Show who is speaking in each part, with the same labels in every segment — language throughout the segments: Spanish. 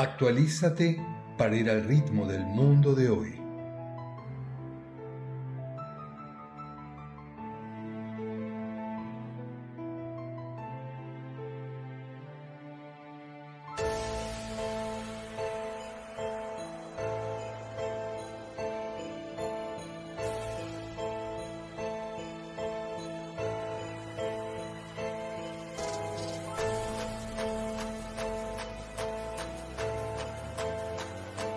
Speaker 1: Actualízate para ir al ritmo del mundo de hoy.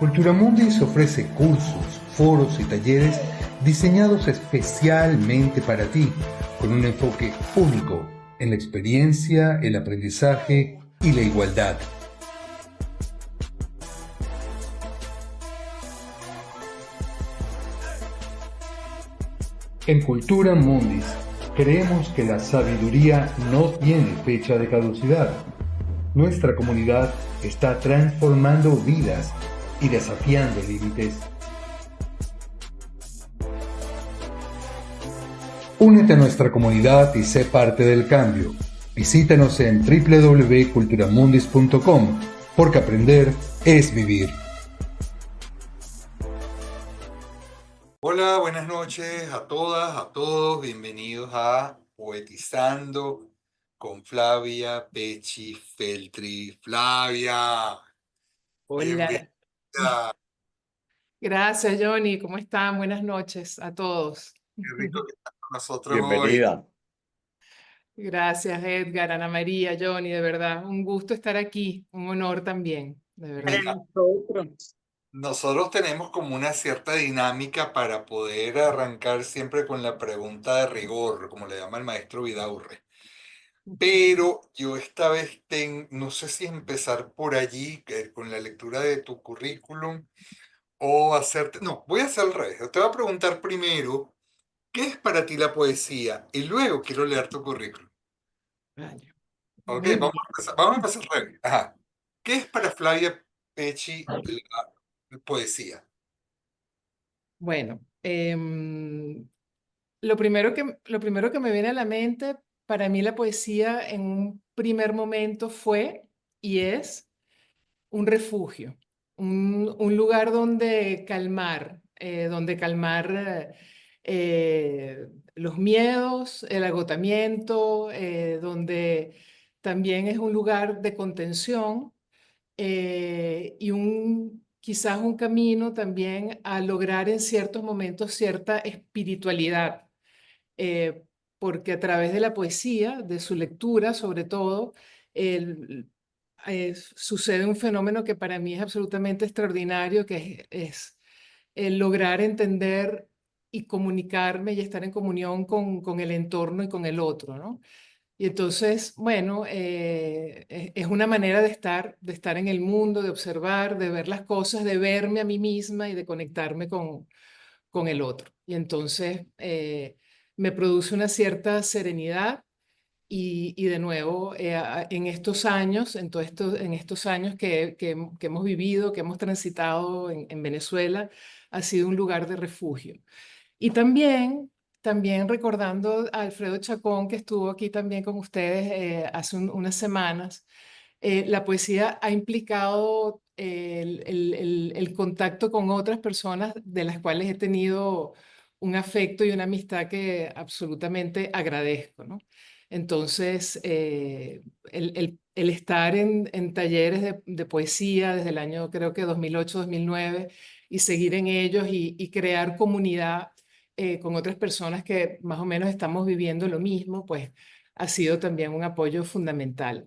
Speaker 1: Cultura Mundis ofrece cursos, foros y talleres diseñados especialmente para ti, con un enfoque único en la experiencia, el aprendizaje y la igualdad. En Cultura Mundis creemos que la sabiduría no tiene fecha de caducidad. Nuestra comunidad está transformando vidas y desafiando límites. Únete a nuestra comunidad y sé parte del cambio. Visítanos en www.culturamundis.com, porque aprender es vivir. Hola, buenas noches a todas, a todos. Bienvenidos a Poetizando con Flavia Pecci Feltri. Flavia, bienvenida.
Speaker 2: Hola, gracias Johnny, ¿cómo están? Buenas noches a todos.
Speaker 1: Qué rico que estás con nosotros hoy.
Speaker 3: Bienvenida.
Speaker 2: Gracias Edgar, Ana María, Johnny, de verdad, un gusto estar aquí, un honor también, de
Speaker 3: Para
Speaker 2: verdad.
Speaker 3: nosotros.
Speaker 1: Nosotros tenemos como una cierta dinámica para poder arrancar siempre con la pregunta de rigor, como le llama el maestro Vidaurre. Pero yo esta vez no sé si empezar por allí, con la lectura de tu currículum, o hacerte... No, voy a hacer al revés. Te voy a preguntar primero, ¿qué es para ti la poesía? Y luego quiero leer tu currículum.
Speaker 2: Vaya.
Speaker 1: Ok,
Speaker 2: Muy
Speaker 1: vamos
Speaker 2: bien.
Speaker 1: a empezar, vamos a empezar al revés. Ajá. ¿Qué es para Flavia Pecci la poesía?
Speaker 2: Bueno, lo primero que me viene a la mente, para mí la poesía en un primer momento fue y es un refugio, un lugar donde calmar los miedos, el agotamiento, donde también es un lugar de contención y quizás un camino también a lograr en ciertos momentos cierta espiritualidad, eh, porque a través de la poesía, de su lectura sobre todo, el- sucede un fenómeno que para mí es absolutamente extraordinario, que es el lograr entender y comunicarme y estar en comunión con el entorno y con el otro, ¿no? Y entonces, bueno, es una manera de estar en el mundo, de observar, de ver las cosas, de verme a mí misma y de conectarme con el otro. Y entonces me produce una cierta serenidad y de nuevo, en estos años, en estos años que hemos vivido, que hemos transitado en Venezuela, ha sido un lugar de refugio. Y también recordando a Alfredo Chacón, que estuvo aquí también con ustedes hace unas semanas, la poesía ha implicado el contacto con otras personas de las cuales he tenido un afecto y una amistad que absolutamente agradezco, ¿no? Entonces, el estar en talleres de poesía desde el año, creo que 2008, 2009, y seguir en ellos y crear comunidad con otras personas que más o menos estamos viviendo lo mismo, pues ha sido también un apoyo fundamental.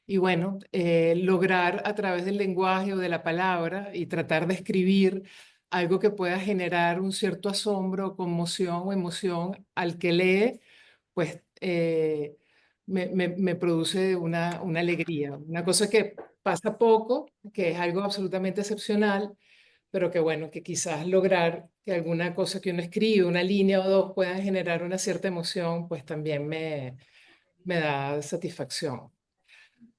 Speaker 2: Y bueno, lograr a través del lenguaje o de la palabra y tratar de escribir algo que pueda generar un cierto asombro, conmoción o emoción al que lee, pues me produce una alegría, una cosa que pasa poco, que es algo absolutamente excepcional, pero que bueno, que quizás lograr que alguna cosa que uno escribe, una línea o dos, pueda generar una cierta emoción, pues también me da satisfacción.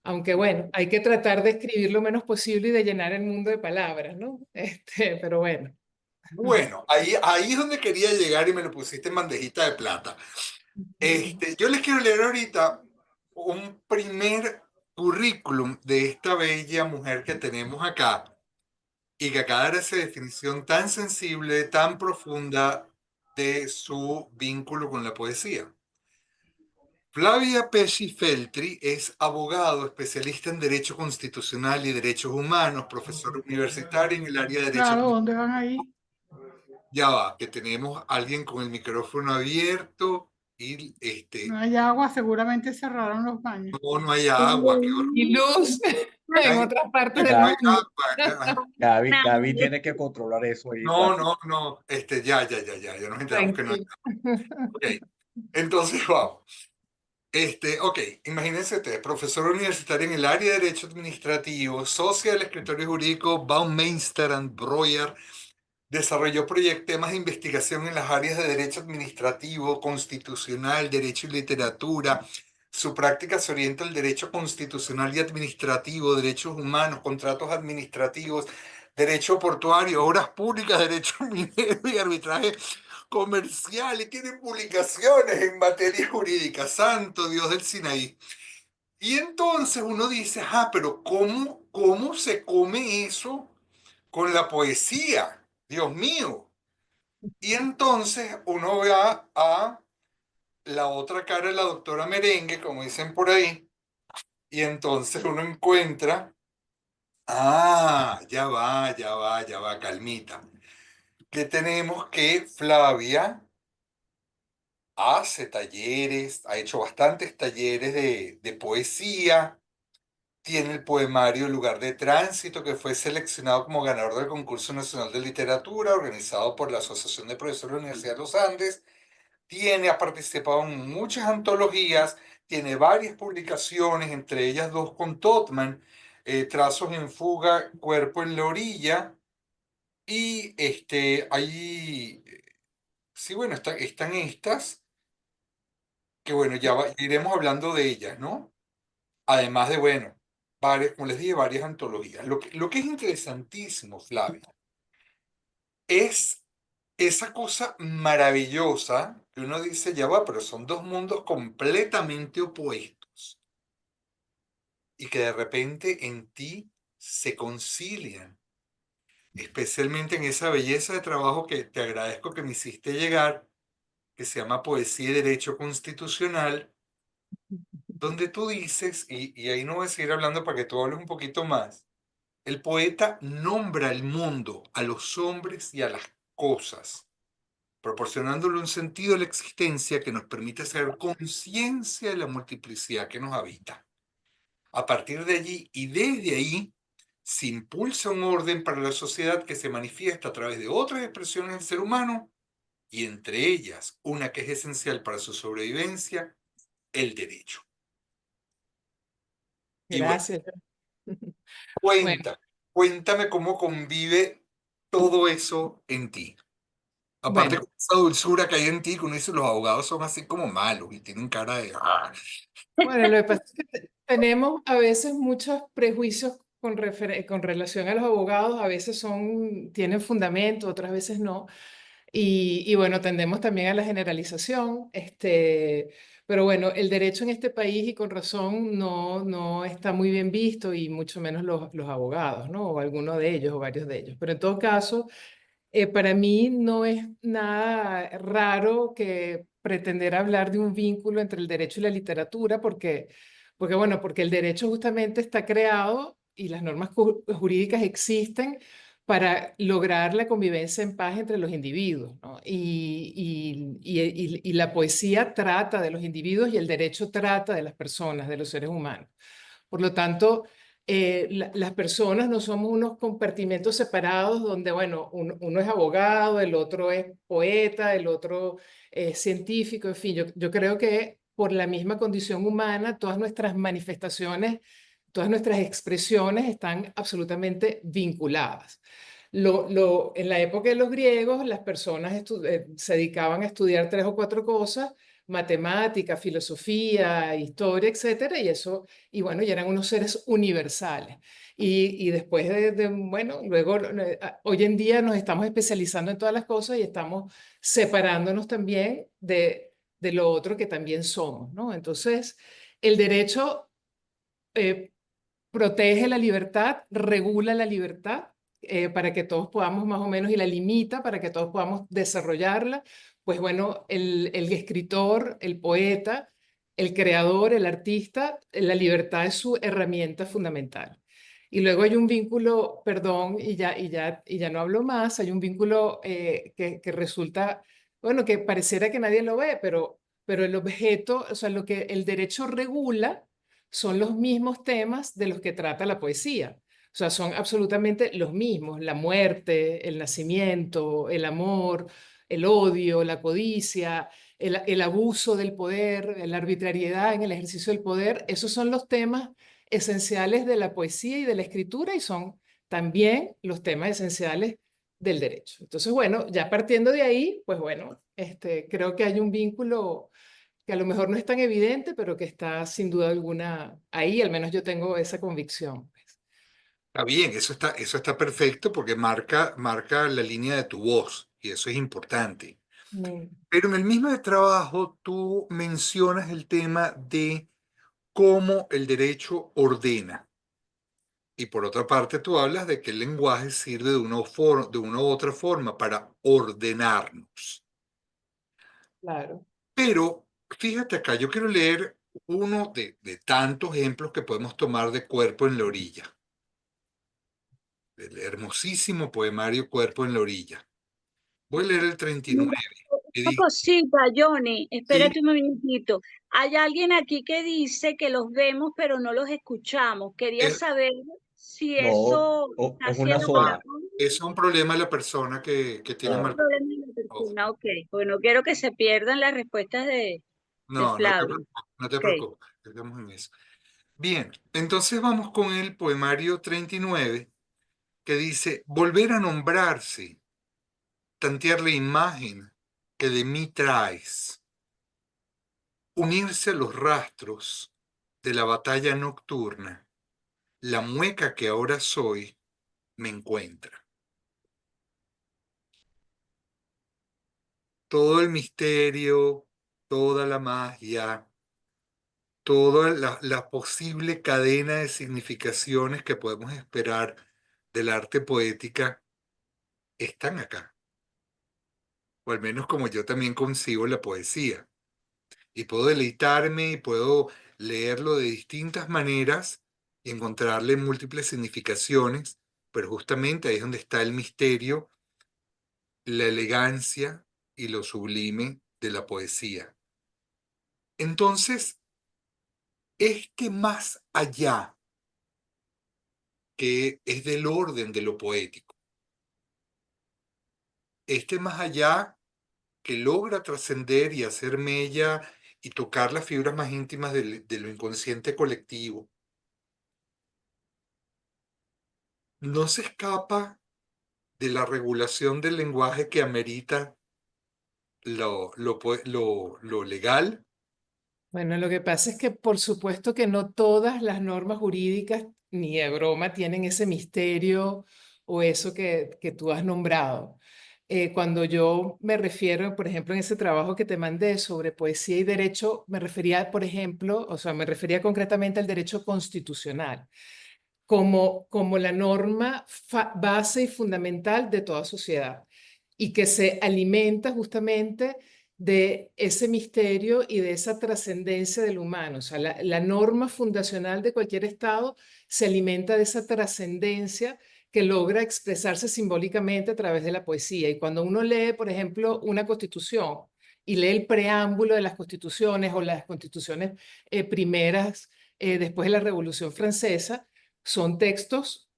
Speaker 2: Aunque bueno, hay que tratar de escribir lo menos posible y de llenar el mundo de palabras, ¿no? Pero bueno.
Speaker 1: Bueno, ahí es donde quería llegar y me lo pusiste en bandejita de plata. Yo les quiero leer ahorita currículum de esta bella mujer que tenemos acá y que acaba de dar esa definición tan sensible, tan profunda de su vínculo con la poesía. Flavia Pesci Feltri es abogado, especialista en Derecho Constitucional y Derechos Humanos, profesor universitario en el área de Derecho.
Speaker 3: Claro, ¿dónde van ahí?
Speaker 1: Ya va, que tenemos a alguien con el micrófono abierto y
Speaker 3: No hay agua, seguramente cerraron los baños.
Speaker 1: no, no hay agua, qué horror.
Speaker 2: Y luz en
Speaker 1: Ay,
Speaker 2: otras partes
Speaker 1: aquí
Speaker 2: del
Speaker 1: no hay
Speaker 2: mundo.
Speaker 1: agua. Ay,
Speaker 4: Gaby tiene que controlar eso ahí
Speaker 1: no,
Speaker 4: rápido.
Speaker 1: no, no, ya nos enteramos que no hay
Speaker 2: Tranquilo.
Speaker 1: agua. Ok, entonces vamos. Ok, imagínense ustedes, profesor universitario en el área de Derecho Administrativo, socia del escritorio jurídico Baumeister and Breuer, desarrolló temas de investigación en las áreas de Derecho Administrativo, Constitucional, Derecho y Literatura. Su práctica se orienta al Derecho Constitucional y Administrativo, Derechos Humanos, Contratos Administrativos, Derecho Portuario, Obras Públicas, Derecho Minero y Arbitraje Comercial. Y tiene publicaciones en materia jurídica. Santo Dios del Sinaí. Y entonces uno dice, pero ¿cómo se come eso con la poesía? Dios mío. Y entonces uno va a la otra cara de la doctora Merengue, como dicen por ahí, y entonces uno encuentra, ya va, calmita, que tenemos que Flavia hace talleres, ha hecho bastantes talleres de poesía. Tiene el poemario Lugar de Tránsito, que fue seleccionado como ganador del Concurso Nacional de Literatura, organizado por la Asociación de Profesores de la Universidad de los Andes. Ha participado en muchas antologías, tiene varias publicaciones, entre ellas dos con Totman, Trazos en Fuga, Cuerpo en la Orilla. Y ahí, sí, bueno, están estas, que bueno, iremos hablando de ellas, ¿no? Además de, bueno, varias, como les dije, varias antologías. Lo que es interesantísimo, Flavia, es esa cosa maravillosa que uno dice, ya va, pero son dos mundos completamente opuestos y que de repente en ti se concilian, especialmente en esa belleza de trabajo que te agradezco que me hiciste llegar, que se llama Poesía y Derecho Constitucional, donde tú dices, y ahí no voy a seguir hablando para que tú hables un poquito más. El poeta nombra al mundo, a los hombres y a las cosas, proporcionándole un sentido a la existencia que nos permite hacer conciencia de la multiplicidad que nos habita. A partir de allí y desde ahí se impulsa un orden para la sociedad que se manifiesta a través de otras expresiones del ser humano y entre ellas una que es esencial para su sobrevivencia, el derecho. Y bueno,
Speaker 2: Gracias. Bueno,
Speaker 1: cuéntame cómo convive todo eso en ti. Aparte
Speaker 2: bueno,
Speaker 1: con esa dulzura que hay en ti, que uno dice los abogados son así como malos y tienen cara de...
Speaker 2: bueno, lo que pasa es que tenemos a veces muchos prejuicios con relación a los abogados, a veces tienen fundamento, otras veces no. Y bueno, tendemos también a la generalización, pero bueno, el derecho en este país y con razón no está muy bien visto y mucho menos los abogados, ¿no? O alguno de ellos o varios de ellos. Pero en todo caso, para mí no es nada raro que pretender hablar de un vínculo entre el derecho y la literatura, porque el derecho justamente está creado y las normas jurídicas existen para lograr la convivencia en paz entre los individuos, ¿no? Y la poesía trata de los individuos y el derecho trata de las personas, de los seres humanos. Por lo tanto, las personas no somos unos compartimentos separados donde, bueno, uno es abogado, el otro es poeta, el otro es científico, en fin, yo creo que por la misma condición humana, todas nuestras manifestaciones, todas nuestras expresiones están absolutamente vinculadas. En la época de los griegos, las personas se dedicaban a estudiar tres o cuatro cosas: matemática, filosofía, historia, etcétera, y bueno, ya eran unos seres universales. Y después bueno, luego, hoy en día nos estamos especializando en todas las cosas y estamos separándonos también de lo otro que también somos, ¿no? Entonces, el derecho eh, protege la libertad, regula la libertad para que todos podamos más o menos, y la limita para que todos podamos desarrollarla. Pues bueno, el escritor, el poeta, el creador, el artista, la libertad es su herramienta fundamental. Y luego hay un vínculo, perdón, y ya no hablo más, hay un vínculo que resulta, bueno, que pareciera que nadie lo ve, pero el objeto, o sea, lo que el derecho regula son los mismos temas de los que trata la poesía. O sea, son absolutamente los mismos: la muerte, el nacimiento, el amor, el odio, la codicia, el abuso del poder, la arbitrariedad en el ejercicio del poder. Esos son los temas esenciales de la poesía y de la escritura, y son también los temas esenciales del derecho. Entonces, bueno, ya partiendo de ahí, pues bueno, creo que hay un vínculo que a lo mejor no es tan evidente, pero que está sin duda alguna ahí. Al menos yo tengo esa convicción, pues.
Speaker 1: Está bien, eso está perfecto porque marca la línea de tu voz y eso es importante.
Speaker 2: Mm,
Speaker 1: Pero en el mismo trabajo tú mencionas el tema de cómo el derecho ordena. Y por otra parte, tú hablas de que el lenguaje sirve de una u otra forma para ordenarnos.
Speaker 2: claro.
Speaker 1: Pero fíjate acá, yo quiero leer uno de tantos ejemplos que podemos tomar de Cuerpo en la orilla, del hermosísimo poemario Cuerpo en la orilla. Voy a leer el 39,
Speaker 5: Mira,
Speaker 1: que
Speaker 5: una
Speaker 1: dice,
Speaker 5: cosita, Johnny,
Speaker 1: sí,
Speaker 5: espérate un minutito. Hay alguien aquí que dice que los vemos, pero no los escuchamos. Quería
Speaker 1: es,
Speaker 5: saber si
Speaker 4: No,
Speaker 5: eso está
Speaker 4: es una
Speaker 5: siendo
Speaker 4: sola.
Speaker 5: monótono.
Speaker 1: es un problema de la persona que tiene
Speaker 5: Es un
Speaker 4: Ah,
Speaker 1: mal.
Speaker 5: problema de la persona, ok. Porque no quiero que se pierdan las respuestas de
Speaker 1: No, no te
Speaker 5: Flavio.
Speaker 1: preocupes, no te
Speaker 5: Ok.
Speaker 1: preocupes, estamos en eso. Bien, entonces vamos con el poemario 39, que dice, volver a nombrarse, tantear la imagen que de mí traes, unirse a los rastros de la batalla nocturna, la mueca que ahora soy me encuentra. Todo el misterio, toda la magia, toda la posible cadena de significaciones que podemos esperar del arte poética están acá, o al menos como yo también concibo la poesía. Y puedo deleitarme y puedo leerlo de distintas maneras y encontrarle múltiples significaciones, pero justamente ahí es donde está el misterio, la elegancia y lo sublime de la poesía. Entonces, más allá, que es del orden de lo poético, más allá que logra trascender y hacer mella y tocar las fibras más íntimas de lo inconsciente colectivo, no se escapa de la regulación del lenguaje que amerita lo legal.
Speaker 2: Bueno, lo que pasa es que por supuesto que no todas las normas jurídicas, ni de broma, tienen ese misterio o eso que tú has nombrado. Cuando yo me refiero, por ejemplo, en ese trabajo que te mandé sobre poesía y derecho, me refería, por ejemplo, o sea, me refería concretamente al derecho constitucional como la norma base y fundamental de toda sociedad, y que se alimenta justamente de ese misterio y de esa trascendencia del humano. O sea, la norma fundacional de cualquier Estado se alimenta de esa trascendencia que logra expresarse simbólicamente a través de la poesía. Y cuando uno lee, por ejemplo, una constitución y lee el preámbulo de las constituciones o las constituciones primeras después de la Revolución Francesa, son textos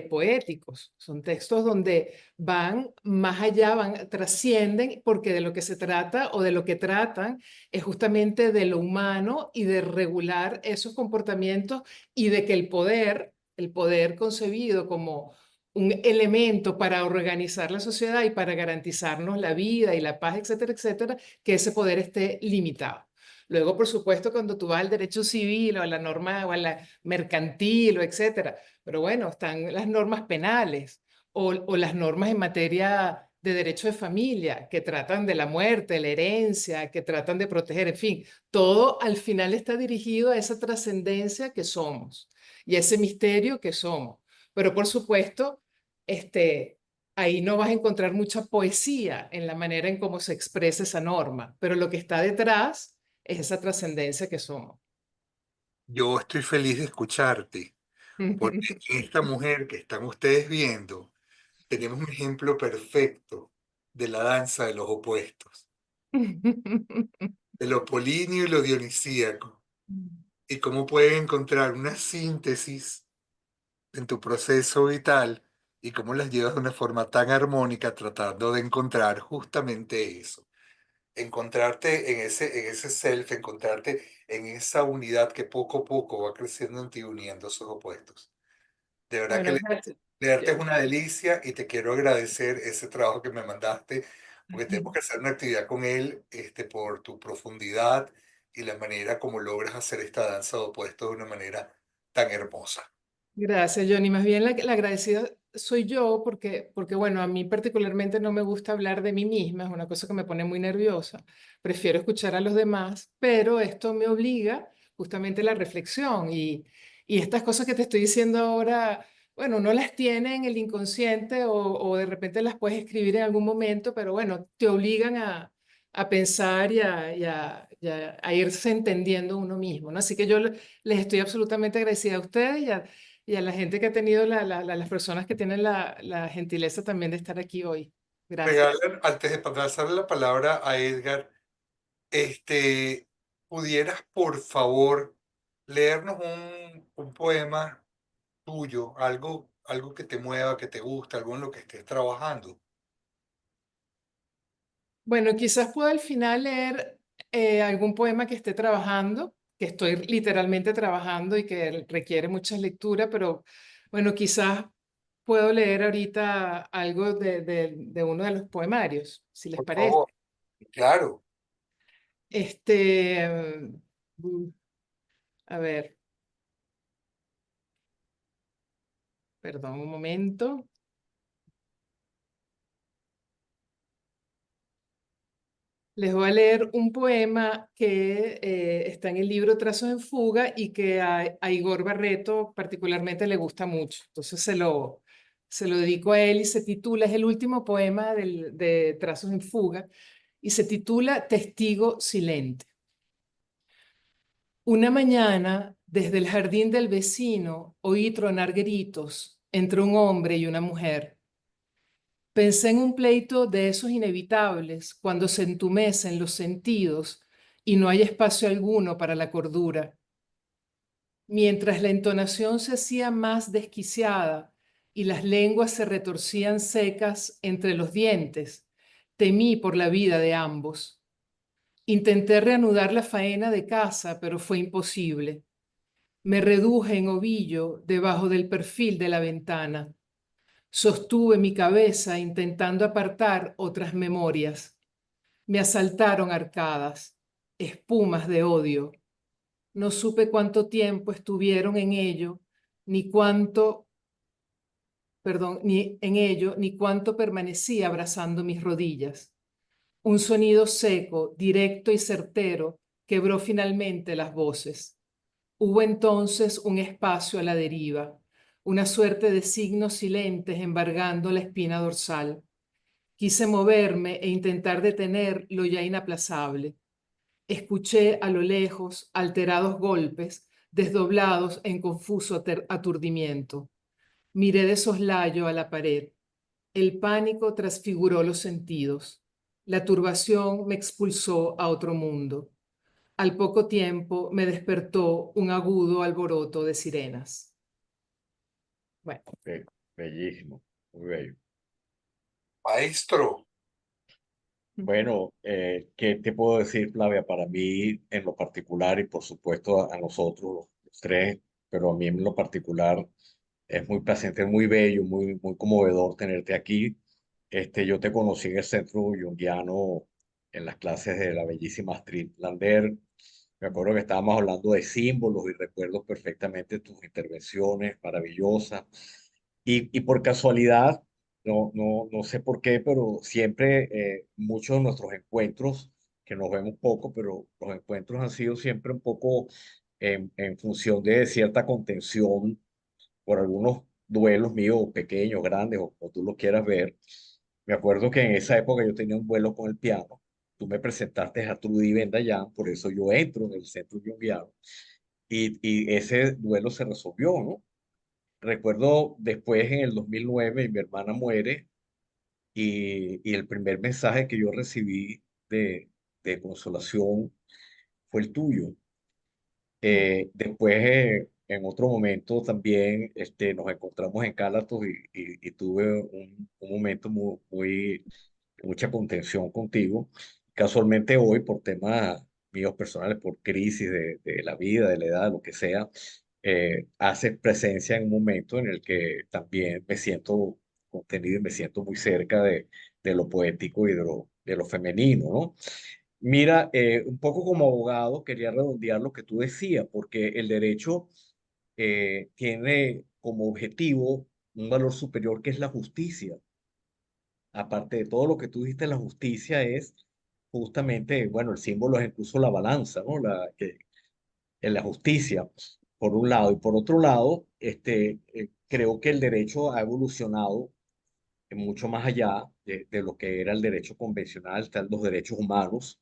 Speaker 2: poéticos, son textos donde van más allá, trascienden, porque de lo que se trata o de lo que tratan es justamente de lo humano y de regular esos comportamientos, y de que el poder concebido como un elemento para organizar la sociedad y para garantizarnos la vida y la paz, etcétera, etcétera, que ese poder esté limitado. Luego, por supuesto, cuando tú vas al derecho civil o a la norma o a la mercantil o etcétera, pero bueno, están las normas penales o las normas en materia de derecho de familia, que tratan de la muerte, la herencia, que tratan de proteger, en fin, todo al final está dirigido a esa trascendencia que somos y a ese misterio que somos. Pero por supuesto, ahí no vas a encontrar mucha poesía en la manera en cómo se expresa esa norma, pero lo que está detrás es esa trascendencia que somos.
Speaker 1: Yo estoy feliz de escucharte, porque en esta mujer que están ustedes viendo, tenemos un ejemplo perfecto de la danza de los opuestos, de lo apolíneo y lo dionisíaco, y cómo pueden encontrar una síntesis en tu proceso vital y cómo las llevas de una forma tan armónica tratando de encontrar justamente eso, encontrarte en ese self, encontrarte en esa unidad que poco a poco va creciendo en ti uniendo esos opuestos. De verdad que
Speaker 2: Bueno, gracias.
Speaker 1: leerte es una delicia y te quiero agradecer ese trabajo que me mandaste, porque tenemos que hacer una actividad con él, por tu profundidad y la manera como logras hacer esta danza de opuestos de una manera tan hermosa.
Speaker 2: Gracias, Johnny. Más bien la agradecida soy yo porque, bueno, a mí particularmente no me gusta hablar de mí misma, es una cosa que me pone muy nerviosa. Prefiero escuchar a los demás, pero esto me obliga justamente a la reflexión y estas cosas que te estoy diciendo ahora, bueno, no las tiene en el inconsciente o de repente las puedes escribir en algún momento, pero bueno, te obligan a pensar y a irse entendiendo uno mismo, ¿no? Así que yo les estoy absolutamente agradecida a ustedes y a la gente que ha tenido, las personas que tienen la gentileza también de estar aquí hoy. Gracias.
Speaker 1: Regalan, antes de pasarle la palabra a Edgar, ¿pudieras por favor leernos un poema tuyo, algo que te mueva, que te gusta, algo en lo que estés trabajando?
Speaker 2: Bueno, quizás pueda al final leer algún poema que esté trabajando, que estoy literalmente trabajando y que requiere mucha lectura, pero bueno, quizás puedo leer ahorita algo de uno de los poemarios, si les
Speaker 1: Por
Speaker 2: parece.
Speaker 1: favor, claro.
Speaker 2: Este, mm, a ver, perdón un momento. Les voy a leer un poema que está en el libro Trazos en Fuga y que a Igor Barreto particularmente le gusta mucho. Entonces se lo dedico a él y se titula, es el último poema de Trazos en Fuga y se titula Testigo Silente. Una mañana, desde el jardín del vecino, oí tronar gritos entre un hombre y una mujer. Pensé en un pleito de esos inevitables cuando se entumecen los sentidos y no hay espacio alguno para la cordura. Mientras la entonación se hacía más desquiciada y las lenguas se retorcían secas entre los dientes, temí por la vida de ambos. Intenté reanudar la faena de casa, pero fue imposible. Me reduje en ovillo debajo del perfil de la ventana. Sostuve mi cabeza intentando apartar otras memorias. Me asaltaron arcadas, espumas de odio. No supe cuánto tiempo estuvieron en ello, ni cuánto, perdón, ni en ello, ni cuánto permanecí abrazando mis rodillas. Un sonido seco, directo y certero quebró finalmente las voces. Hubo entonces un espacio a la deriva, una suerte de signos silentes embargando la espina dorsal. Quise moverme e intentar detener lo ya inaplazable. Escuché a lo lejos alterados golpes, desdoblados en confuso aturdimiento. Miré de soslayo a la pared. El pánico transfiguró los sentidos. La turbación me expulsó a otro mundo. Al poco tiempo me despertó un agudo alboroto de sirenas. Bueno,
Speaker 4: Ok, bellísimo, muy bello.
Speaker 1: Maestro,
Speaker 4: Bueno, ¿qué te puedo decir, Flavia? Para mí, en lo particular, y por supuesto a nosotros los tres, pero a mí en lo particular, es muy placentero, muy bello, muy conmovedor tenerte aquí. Yo te conocí en el Centro Jungiano en las clases de la bellísima Astrid Lander. Me acuerdo que estábamos hablando de símbolos y recuerdo perfectamente tus intervenciones maravillosas. Y por casualidad, no sé por qué, pero siempre muchos de nuestros encuentros, que nos vemos poco, pero los encuentros han sido siempre un poco en función de cierta contención por algunos duelos míos, pequeños, grandes, o como tú lo quieras ver. Me acuerdo que en esa época yo tenía un vuelo con el piano. Tú me presentaste a Trudy Bendayán, por eso yo entro en el centro junguiano. Y ese duelo se resolvió, ¿no? Recuerdo después en el 2009 mi hermana muere y el primer mensaje que yo recibí de consolación fue el tuyo. Después, en otro momento también nos encontramos en Cálatos y tuve un momento mucha contención contigo. Casualmente hoy, por temas míos personales, por crisis de la vida, de la edad, lo que sea, haces presencia en un momento en el que también me siento contenido y me siento muy cerca de lo poético y de lo femenino, ¿no? Mira, un poco como abogado quería redondear lo que tú decías, porque el derecho tiene como objetivo un valor superior que es la justicia. Aparte de todo lo que tú dijiste, la justicia es justamente, bueno, el símbolo es incluso la balanza, ¿no? En la justicia, por un lado. Y por otro lado, creo que el derecho ha evolucionado mucho más allá de lo que era el derecho convencional. Están los derechos humanos,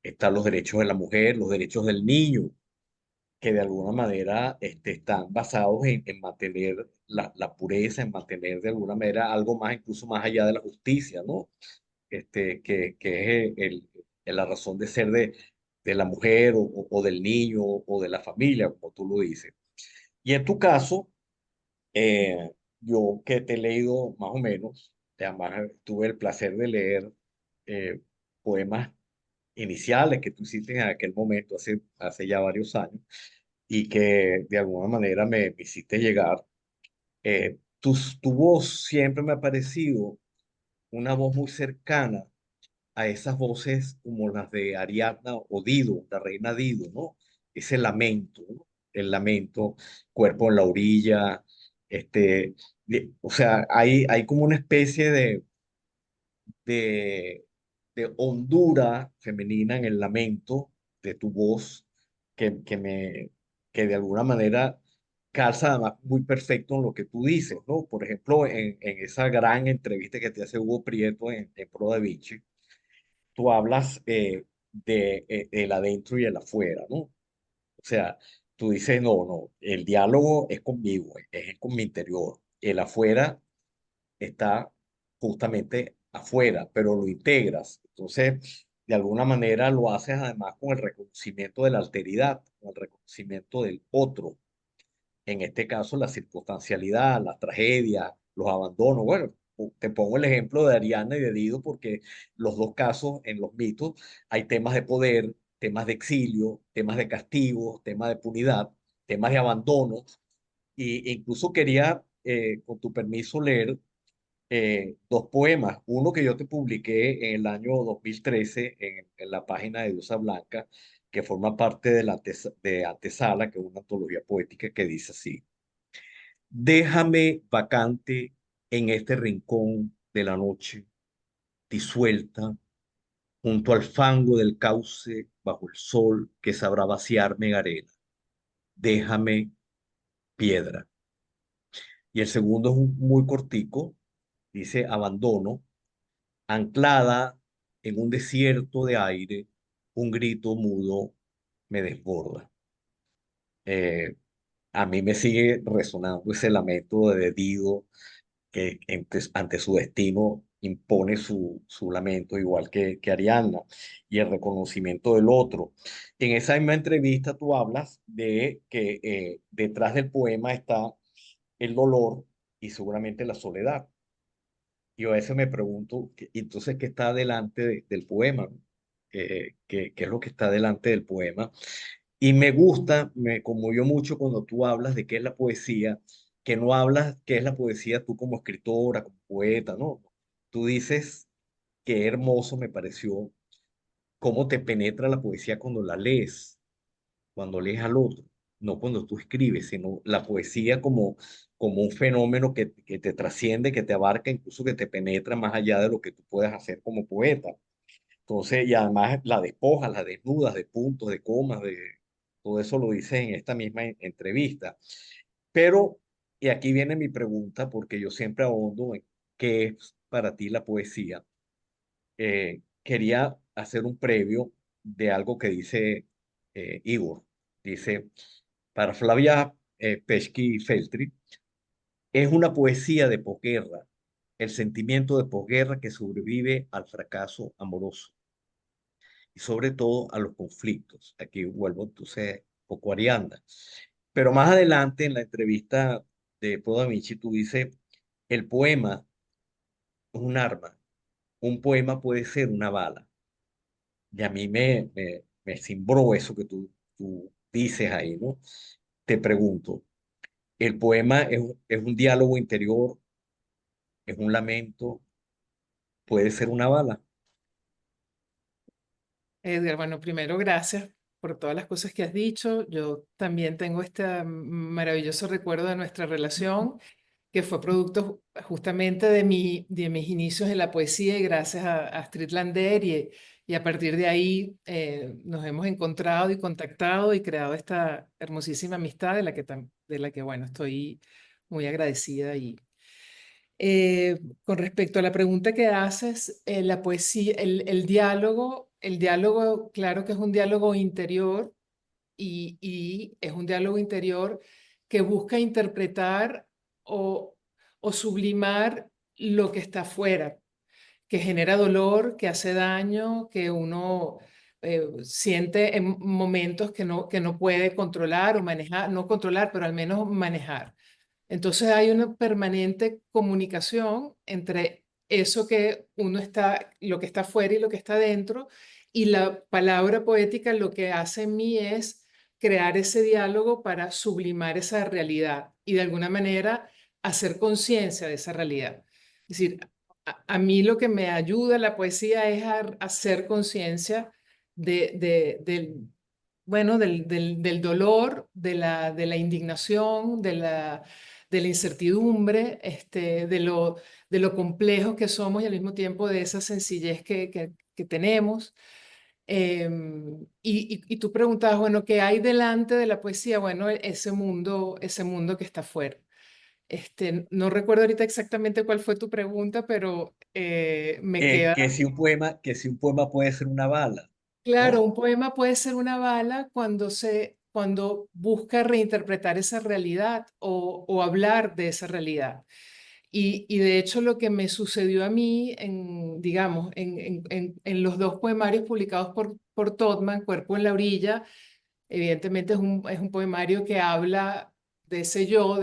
Speaker 4: están los derechos de la mujer, los derechos del niño, que de alguna manera están basados en mantener la pureza, en mantener de alguna manera algo más, incluso más allá de la justicia, ¿no? Que es la razón de ser de la mujer o del niño o de la familia, como tú lo dices. Y en tu caso, yo que te he leído más o menos, además tuve el placer de leer eh, poemas iniciales que tú hiciste en aquel momento, hace ya varios años, y que de alguna manera me hiciste llegar. Tu voz siempre me ha parecido una voz muy cercana a esas voces como las de Ariadna o Dido, la reina Dido, ¿no? Ese lamento, ¿no? El lamento, cuerpo en la orilla, o sea, hay como una especie de, de hondura femenina en el lamento de tu voz que de alguna manera calza además muy perfecto en lo que tú dices, ¿no? Por ejemplo, en esa gran entrevista que te hace Hugo Prieto en Pro da Vinci, tú hablas el adentro y el afuera, ¿no? O sea, tú dices, no, el diálogo es conmigo, es con mi interior. El afuera está justamente afuera, pero lo integras. Entonces, de alguna manera lo haces además con el reconocimiento de la alteridad, con el reconocimiento del otro. En este caso, la circunstancialidad, la tragedia, los abandonos. Bueno, te pongo el ejemplo de Ariana y de Dido porque los dos casos en los mitos hay temas de poder, temas de exilio, temas de castigo, temas de punidad, temas de abandono. E incluso quería, con tu permiso, leer dos poemas. Uno que yo te publiqué en el año 2013 en la página de Diosa Blanca, que forma parte de Antesala, que es una antología poética que dice así: déjame vacante en este rincón de la noche, disuelta, junto al fango del cauce, bajo el sol que sabrá vaciarme en arena. Déjame piedra. Y el segundo es muy cortico, dice abandono, anclada en un desierto de aire, un grito mudo me desborda. Eh, a mí me sigue resonando ese lamento de Dido que ante su destino impone su lamento, igual que Ariadna, y el reconocimiento del otro. En esa misma entrevista tú hablas de que detrás del poema está el dolor y seguramente la soledad. Y a veces me pregunto, entonces, ¿qué está delante del poema? ¿No? ¿Qué es lo que está delante del poema? Y me gusta, me conmovió mucho cuando tú hablas de qué es la poesía, que no hablas qué es la poesía tú como escritora, como poeta, ¿no? Tú dices qué hermoso me pareció cómo te penetra la poesía cuando la lees, cuando lees al otro. no cuando tú escribes, sino la poesía como un fenómeno que te trasciende, que te abarca, incluso que te penetra más allá de lo que tú puedes hacer como poeta. Entonces, y además la despojas, la desnudas de puntos, de comas, de todo eso lo dices en esta misma entrevista. Pero, y aquí viene mi pregunta, porque yo siempre ahondo en qué es para ti la poesía. Quería hacer un previo de algo que dice Igor. Dice, para Flavia Pesky-Feltri, es una poesía de posguerra, el sentimiento de posguerra que sobrevive al fracaso amoroso y sobre todo a los conflictos. Aquí vuelvo entonces un poco a Arianda. Pero más adelante en la entrevista de Poda Vinci, tú dices, el poema es un arma, un poema puede ser una bala. Y a mí me cimbró eso que tú dices ahí, ¿no? Te pregunto, ¿el poema es un diálogo interior, es un lamento, puede ser una bala?
Speaker 2: Edgar, bueno, primero gracias por todas las cosas que has dicho. Yo también tengo este maravilloso recuerdo de nuestra relación, que fue producto justamente de mis inicios en la poesía y gracias a Astrid Lander y a partir de ahí nos hemos encontrado y contactado y creado esta hermosísima amistad de la que bueno, estoy muy agradecida con respecto a la pregunta que haces, la poesía, el diálogo, claro que es un diálogo interior y es un diálogo interior que busca interpretar o, o sublimar lo que está afuera, que genera dolor, que hace daño, que uno siente en momentos que no puede controlar o manejar, no controlar, pero al menos manejar. Entonces hay una permanente comunicación entre eso que uno está, lo que está afuera y lo que está dentro, y la palabra poética lo que hace en mí es crear ese diálogo para sublimar esa realidad y de alguna manera hacer conciencia de esa realidad. Es decir, a mí lo que me ayuda la poesía es a hacer conciencia del, bueno, del dolor, de la indignación, de la incertidumbre, de lo complejos que somos y al mismo tiempo de esa sencillez que tenemos. Y tú preguntabas, bueno, ¿qué hay delante de la poesía? Bueno, ese mundo que está afuera. No recuerdo ahorita exactamente cuál fue tu pregunta, pero me queda.
Speaker 4: Que si un poema puede ser una bala,
Speaker 2: Claro,
Speaker 4: ¿no?
Speaker 2: un poema puede ser una bala cuando busca reinterpretar esa realidad o hablar de esa realidad. Y de hecho lo que me sucedió a mí, digamos, en los dos poemarios publicados por Todman, Cuerpo en la orilla, evidentemente es un poemario que habla de ese yo,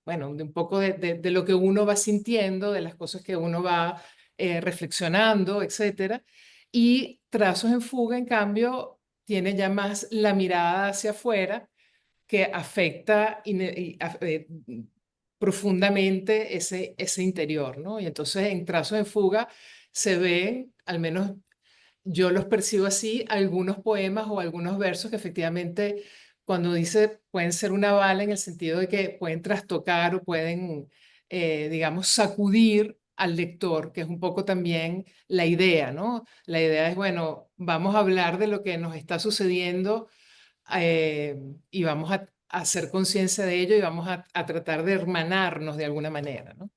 Speaker 2: bueno, de un poco de lo que uno va sintiendo, de las cosas que uno va reflexionando, etcétera. Y Trazos en Fuga, en cambio, tiene ya más la mirada hacia afuera que afecta profundamente ese interior, ¿no? Y entonces en Trazos en Fuga se ven, al menos yo los percibo así, algunos poemas o algunos versos que efectivamente, cuando dice, pueden ser una bala en el sentido de que pueden trastocar o pueden, digamos, sacudir al lector, que es un poco también la idea, ¿no? La idea es, bueno, vamos a hablar de lo que nos está sucediendo y vamos a hacer conciencia de ello y vamos a tratar de hermanarnos de alguna manera, ¿no?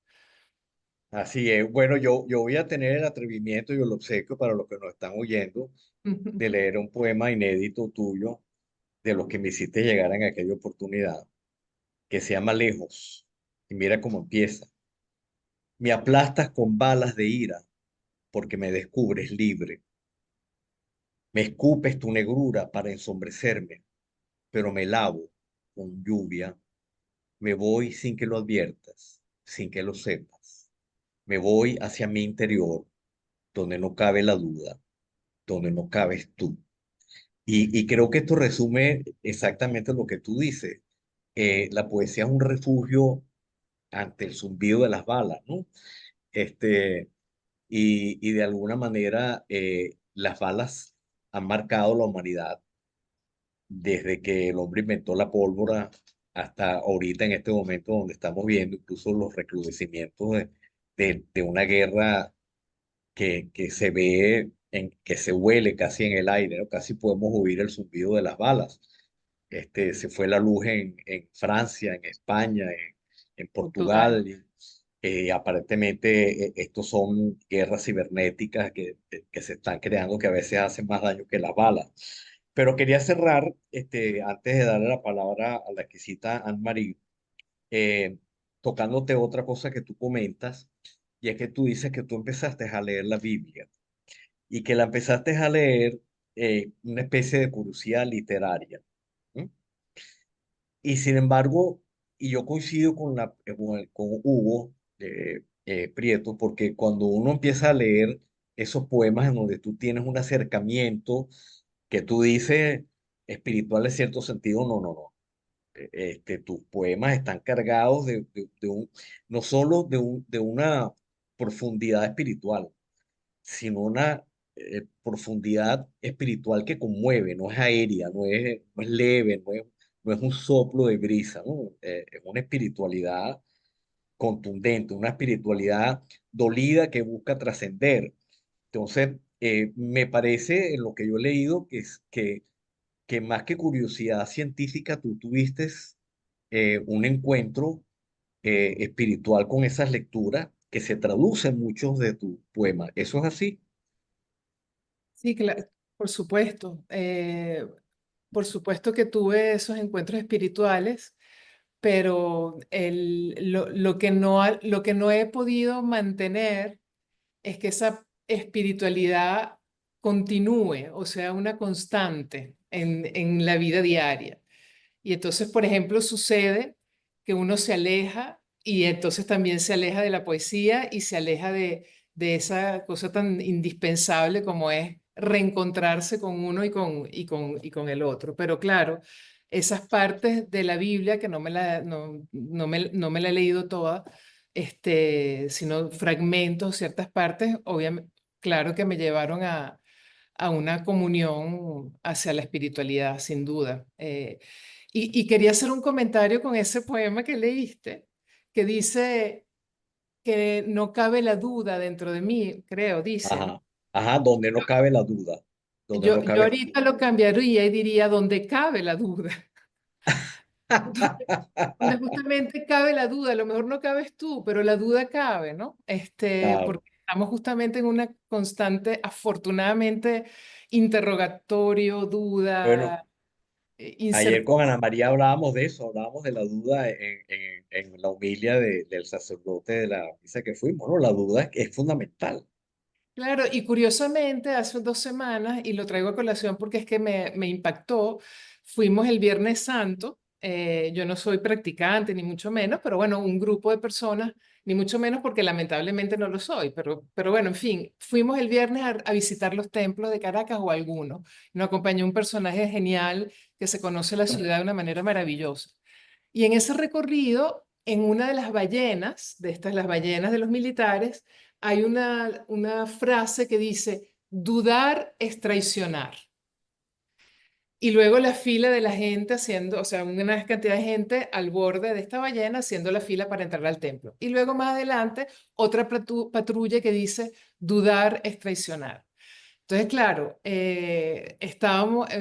Speaker 4: Así es. Bueno, yo voy a tener el atrevimiento y el obsequio para los que nos están oyendo de leer un poema inédito tuyo de los que me hiciste llegar en aquella oportunidad, que se llama Lejos. Y mira cómo empieza. Me aplastas con balas de ira porque me descubres libre. Me escupes tu negrura para ensombrecerme, pero me lavo con lluvia. Me voy sin que lo adviertas, sin que lo sepas. Me voy hacia mi interior, donde no cabe la duda, donde no cabes tú. Y creo que esto resume exactamente lo que tú dices. La poesía es un refugio ante el zumbido de las balas, ¿no? Este, y de alguna manera las balas han marcado la humanidad desde que el hombre inventó la pólvora hasta ahorita en este momento donde estamos viendo incluso los recrudecimientos de una guerra que se ve, que se huele casi en el aire, ¿no? Casi podemos oír el zumbido de las balas. Se fue la luz en Francia, en España, en
Speaker 2: Total.
Speaker 4: Portugal. Aparentemente estos son guerras cibernéticas que se están creando que a veces hacen más daño que las balas. Pero quería cerrar, antes de darle la palabra a la exquisita Anne-Marie, eh, tocándote otra cosa que tú comentas, y es que tú dices que tú empezaste a leer la Biblia y que la empezaste a leer una especie de curiosidad literaria. ¿M? Y sin embargo, y yo coincido con Hugo Prieto, porque cuando uno empieza a leer esos poemas en donde tú tienes un acercamiento que tú dices espiritual en cierto sentido, no, no, no. Tus poemas están cargados no solo de una profundidad espiritual, sino una profundidad espiritual que conmueve, no es aérea, no es leve, no es un soplo de brisa, ¿no? Es una espiritualidad contundente, una espiritualidad dolida que busca trascender. Entonces, me parece en lo que yo he leído que más que curiosidad científica, tú tuviste un encuentro espiritual con esas lecturas que se traducen en muchos de tus poemas. ¿Eso es así?
Speaker 2: Sí, por supuesto. Por supuesto que tuve esos encuentros espirituales, pero lo que no he podido mantener es que esa espiritualidad continúe, o sea, una constante en la vida diaria. Y entonces, por ejemplo, sucede que uno se aleja y entonces también se aleja de la poesía y se aleja de esa cosa tan indispensable como es reencontrarse con uno y con el otro. Pero claro, esas partes de la Biblia que no me la he leído toda, sino fragmentos, ciertas partes, obviamente, claro que me llevaron a una comunión hacia la espiritualidad, sin duda. Y quería hacer un comentario con ese poema que leíste, que dice que no cabe la duda dentro de mí, creo, dice, ¿no?
Speaker 4: Ajá, ajá, donde no cabe la duda, donde no
Speaker 2: Yo
Speaker 4: cabe la duda.
Speaker 2: ahorita lo cambiaría y diría donde cabe la duda, donde justamente cabe la duda, a lo mejor no cabes tú, pero la duda cabe, ¿no?
Speaker 4: Claro.
Speaker 2: Porque estamos justamente en una constante, afortunadamente, interrogatorio,
Speaker 4: Bueno,
Speaker 2: duda,
Speaker 4: ayer con
Speaker 2: incertidumbre.
Speaker 4: Ana María hablábamos de eso, hablábamos de la duda en la homilia del sacerdote de la misa que fuimos, ¿no? La duda es fundamental.
Speaker 2: Claro, y curiosamente, hace 2 semanas, y lo traigo a colación porque es que me impactó, fuimos el Viernes Santo, yo no soy practicante ni mucho menos, pero bueno, un grupo de personas, ni mucho menos porque lamentablemente no lo soy, pero bueno, en fin, fuimos el viernes a visitar los templos de Caracas o algunos. Nos acompañó un personaje genial que se conoce la ciudad de una manera maravillosa. Y en ese recorrido, en una de las ballenas, de estas, las ballenas de los militares, hay una frase que dice, dudar es traicionar. Y luego la fila de la gente haciendo, o sea, una cantidad de gente al borde de esta ballena haciendo la fila para entrar al templo. Y luego más adelante, otra patrulla que dice, dudar es traicionar. Entonces, claro,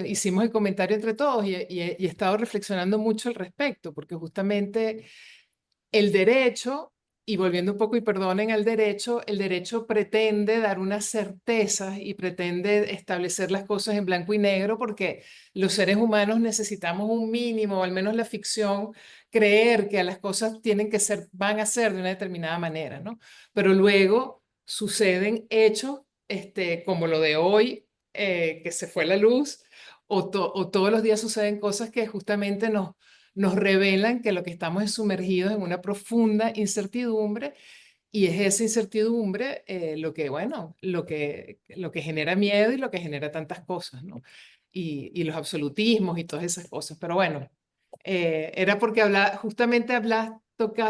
Speaker 2: hicimos el comentario entre todos y he estado reflexionando mucho al respecto, porque justamente el derecho, y volviendo un poco y perdonen al derecho, el derecho pretende dar unas certezas y pretende establecer las cosas en blanco y negro porque los seres humanos necesitamos un mínimo, o al menos la ficción, creer que las cosas tienen que ser, van a ser de una determinada manera, ¿no? Pero luego suceden hechos, como lo de hoy, que se fue la luz, o todos los días suceden cosas que justamente nos revelan que lo que estamos es sumergidos en una profunda incertidumbre y es esa incertidumbre bueno, lo que genera miedo y lo que genera tantas cosas, ¿no? Y los absolutismos y todas esas cosas. Pero bueno, era porque justamente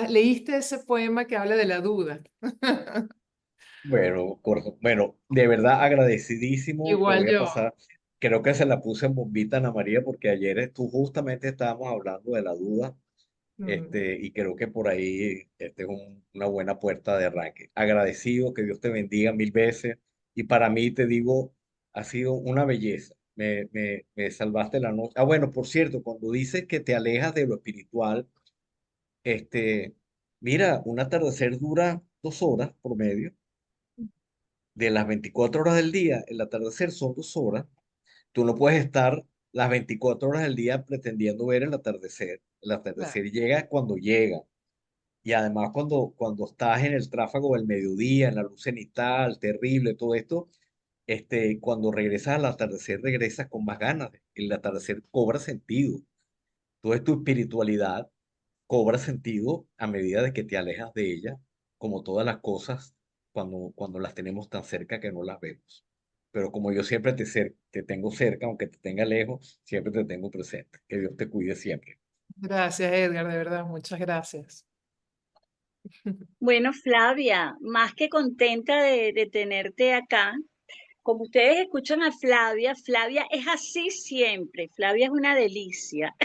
Speaker 2: leíste ese poema que habla de la duda.
Speaker 4: Bueno, bueno, de verdad agradecidísimo. Te
Speaker 2: Igual
Speaker 4: voy a
Speaker 2: yo.
Speaker 4: pasar. creo que se la puse en bombita a Ana María porque ayer tú justamente estábamos hablando de la duda,
Speaker 2: Mm,
Speaker 4: y creo que por ahí es una buena puerta de arranque. Agradecido, que Dios te bendiga mil veces, y para mí te digo, ha sido una belleza. Me salvaste la noche. Ah, bueno, por cierto, cuando dices que te alejas de lo espiritual, este, mira, un atardecer dura 2 horas por medio. De las 24 horas del día, el atardecer son 2 horas. Tú no puedes estar las 24 horas del día pretendiendo ver el atardecer. El
Speaker 2: claro.
Speaker 4: atardecer llega cuando llega. Y además cuando estás en el tráfago del mediodía, en la luz cenital, terrible, todo esto, cuando regresas al atardecer, regresas con más ganas. El atardecer cobra sentido. Toda tu espiritualidad cobra sentido a medida de que te alejas de ella, como todas las cosas, cuando las tenemos tan cerca que no las vemos. Pero como yo siempre te tengo cerca, aunque te tenga lejos, siempre te tengo presente. Que Dios te cuide siempre.
Speaker 2: Gracias, Edgar, de verdad, muchas gracias.
Speaker 5: Bueno, Flavia, más que contenta de tenerte acá. Como ustedes escuchan a Flavia, Flavia es así siempre. Flavia es una delicia.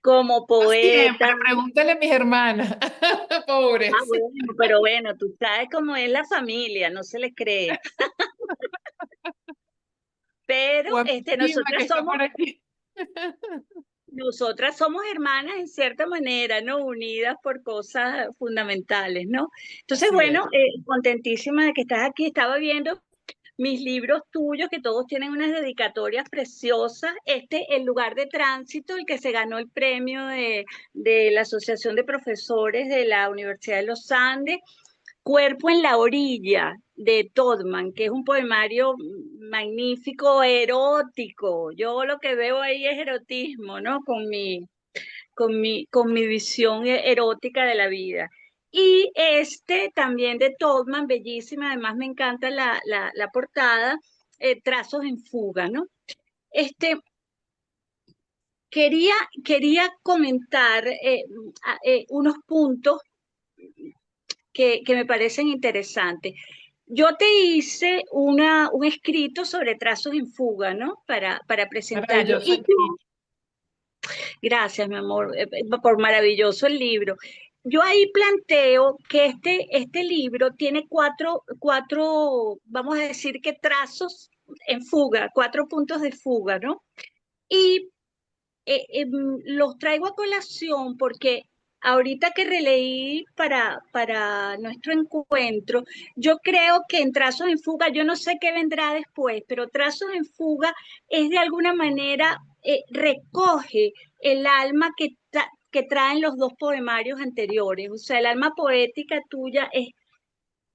Speaker 5: Como
Speaker 2: No
Speaker 5: poeta.
Speaker 2: siempre, pregúntale a mis hermanas,
Speaker 5: Ah,
Speaker 2: pobres.
Speaker 5: bueno, pero bueno, tú sabes cómo es la familia, no se les cree. Pero
Speaker 2: O a mi prima que está por aquí.
Speaker 5: nosotras somos hermanas en cierta manera, ¿no? Unidas por cosas fundamentales, ¿no? Entonces,
Speaker 2: Así es.
Speaker 5: bueno, contentísima de que estás aquí. Estaba viendo mis libros tuyos, que todos tienen unas dedicatorias preciosas. El lugar de tránsito, el que se ganó el premio de la Asociación de Profesores de la Universidad de los Andes. Cuerpo en la orilla, de Todman, que es un poemario magnífico, erótico. Yo lo que veo ahí es erotismo, ¿no? Con mi visión erótica de la vida. Y también de Todman, bellísima, además me encanta la portada, Trazos en fuga, ¿no? Este, quería comentar unos puntos que me parecen interesantes. Yo te hice un escrito sobre trazos en fuga, ¿no? Para presentarlo.
Speaker 2: Maravilloso
Speaker 5: Y
Speaker 2: escrito.
Speaker 5: gracias, mi amor, por maravilloso el libro. Yo ahí planteo que este libro tiene vamos a decir que trazos en fuga, 4 puntos de fuga, ¿no? Y los traigo a colación porque ahorita que releí para nuestro encuentro, yo creo que en Trazos en Fuga, yo no sé qué vendrá después, pero Trazos en Fuga es de alguna manera, recoge el alma que traen los dos poemarios anteriores. O sea, el alma poética tuya es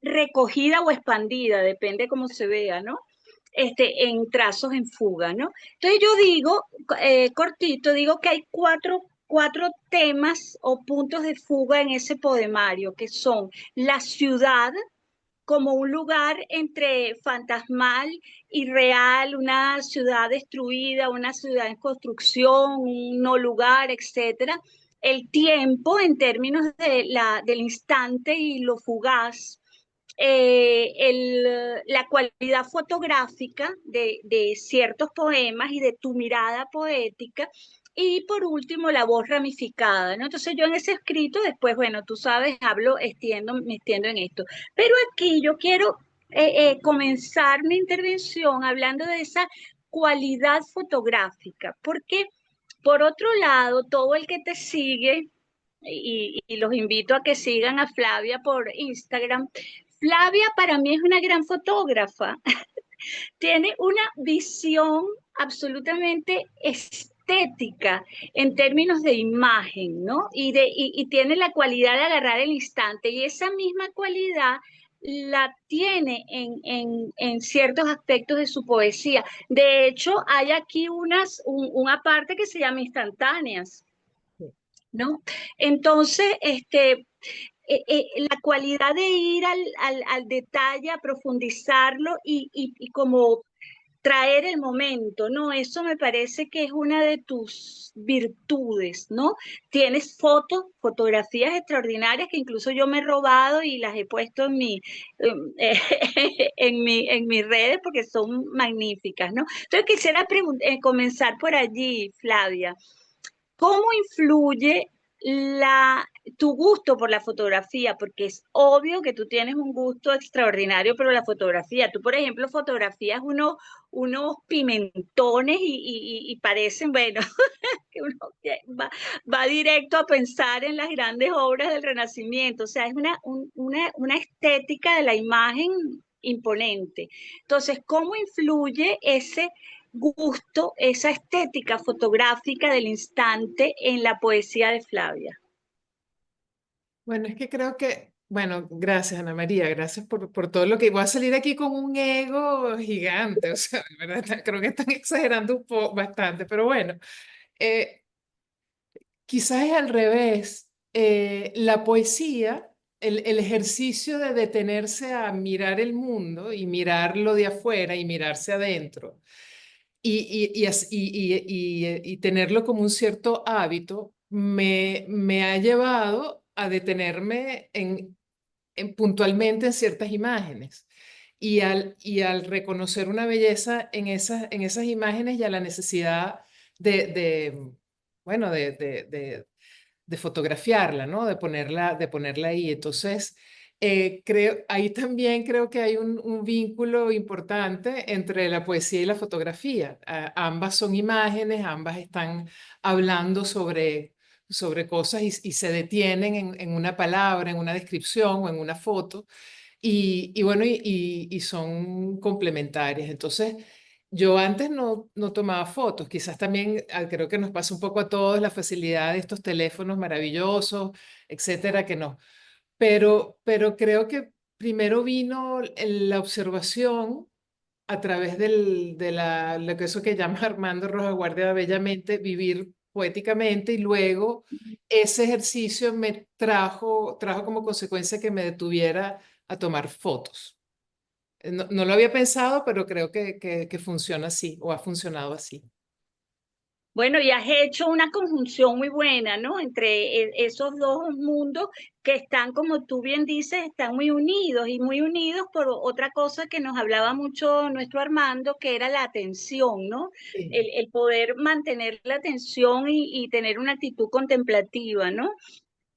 Speaker 5: recogida o expandida, depende cómo se vea, ¿no? En trazos en fuga, ¿no? Entonces yo digo, cortito, digo que hay cuatro temas o puntos de fuga en ese poemario, que son la ciudad como un lugar entre fantasmal y real, una ciudad destruida, una ciudad en construcción, un no lugar, etcétera. El tiempo en términos del instante y lo fugaz, la cualidad fotográfica de ciertos poemas y de tu mirada poética. Y por último, la voz ramificada, ¿no? Entonces yo en ese escrito, después, bueno, tú sabes, me extiendo en esto. Pero aquí yo quiero comenzar mi intervención hablando de esa cualidad fotográfica, porque por otro lado, todo el que te sigue, y los invito a que sigan a Flavia por Instagram. Flavia para mí es una gran fotógrafa. Tiene una visión absolutamente estética en términos de imagen, ¿no? Y tiene la cualidad de agarrar el instante. Y esa misma cualidad la tiene en ciertos aspectos de su poesía. De hecho, hay aquí una parte que se llama instantáneas, ¿no? Entonces, la cualidad de ir al detalle, a profundizarlo y como traer el momento, ¿no? Eso me parece que es una de tus virtudes, ¿no? Tienes fotografías extraordinarias que incluso yo me he robado y las he puesto en en mis redes porque son magníficas, ¿no? Entonces quisiera comenzar por allí, Flavia. ¿Cómo influye tu gusto por la fotografía? Porque es obvio que tú tienes un gusto extraordinario por la fotografía. Tú, por ejemplo, fotografías unos pimentones y parecen, bueno, que va directo a pensar en las grandes obras del Renacimiento. O sea, es una estética de la imagen imponente. Entonces, ¿cómo influye ese gusto, esa estética fotográfica del instante en la poesía de Flavia?
Speaker 2: Bueno, es que creo que, bueno, gracias Ana María, gracias por todo lo que voy a salir aquí con un ego gigante, o sea, de verdad, creo que están exagerando un poco, bastante, pero bueno, eh, quizás es al revés. La poesía, el ejercicio de detenerse a mirar el mundo y mirarlo de afuera y mirarse adentro y tenerlo como un cierto hábito, me ha llevado a detenerme puntualmente en ciertas imágenes. Y al reconocer una belleza en esas imágenes y a la necesidad de bueno, de fotografiarla, ¿no? De ponerla ahí. Entonces, ahí también creo que hay un vínculo importante entre la poesía y la fotografía. Ambas son imágenes, ambas están hablando sobre cosas y se detienen en una palabra, en una descripción o en una foto. Y bueno, y son complementarias. Entonces, yo antes no tomaba fotos, quizás también creo que nos pasa un poco a todos la facilidad de estos teléfonos maravillosos, etcétera, que no. Pero creo que primero vino la observación a través lo que eso que llama Armando Rojas Guardia bellamente, vivir poéticamente, y luego ese ejercicio me trajo como consecuencia que me detuviera a tomar fotos. No lo había pensado, pero creo que funciona así, o ha funcionado así.
Speaker 5: Bueno, y has hecho una conjunción muy buena, ¿no? Entre esos dos mundos que están, como tú bien dices, están muy unidos y muy unidos por otra cosa que nos hablaba mucho nuestro Armando, que era la atención, ¿no?
Speaker 2: Sí.
Speaker 5: El poder mantener la atención y tener una actitud contemplativa, ¿no?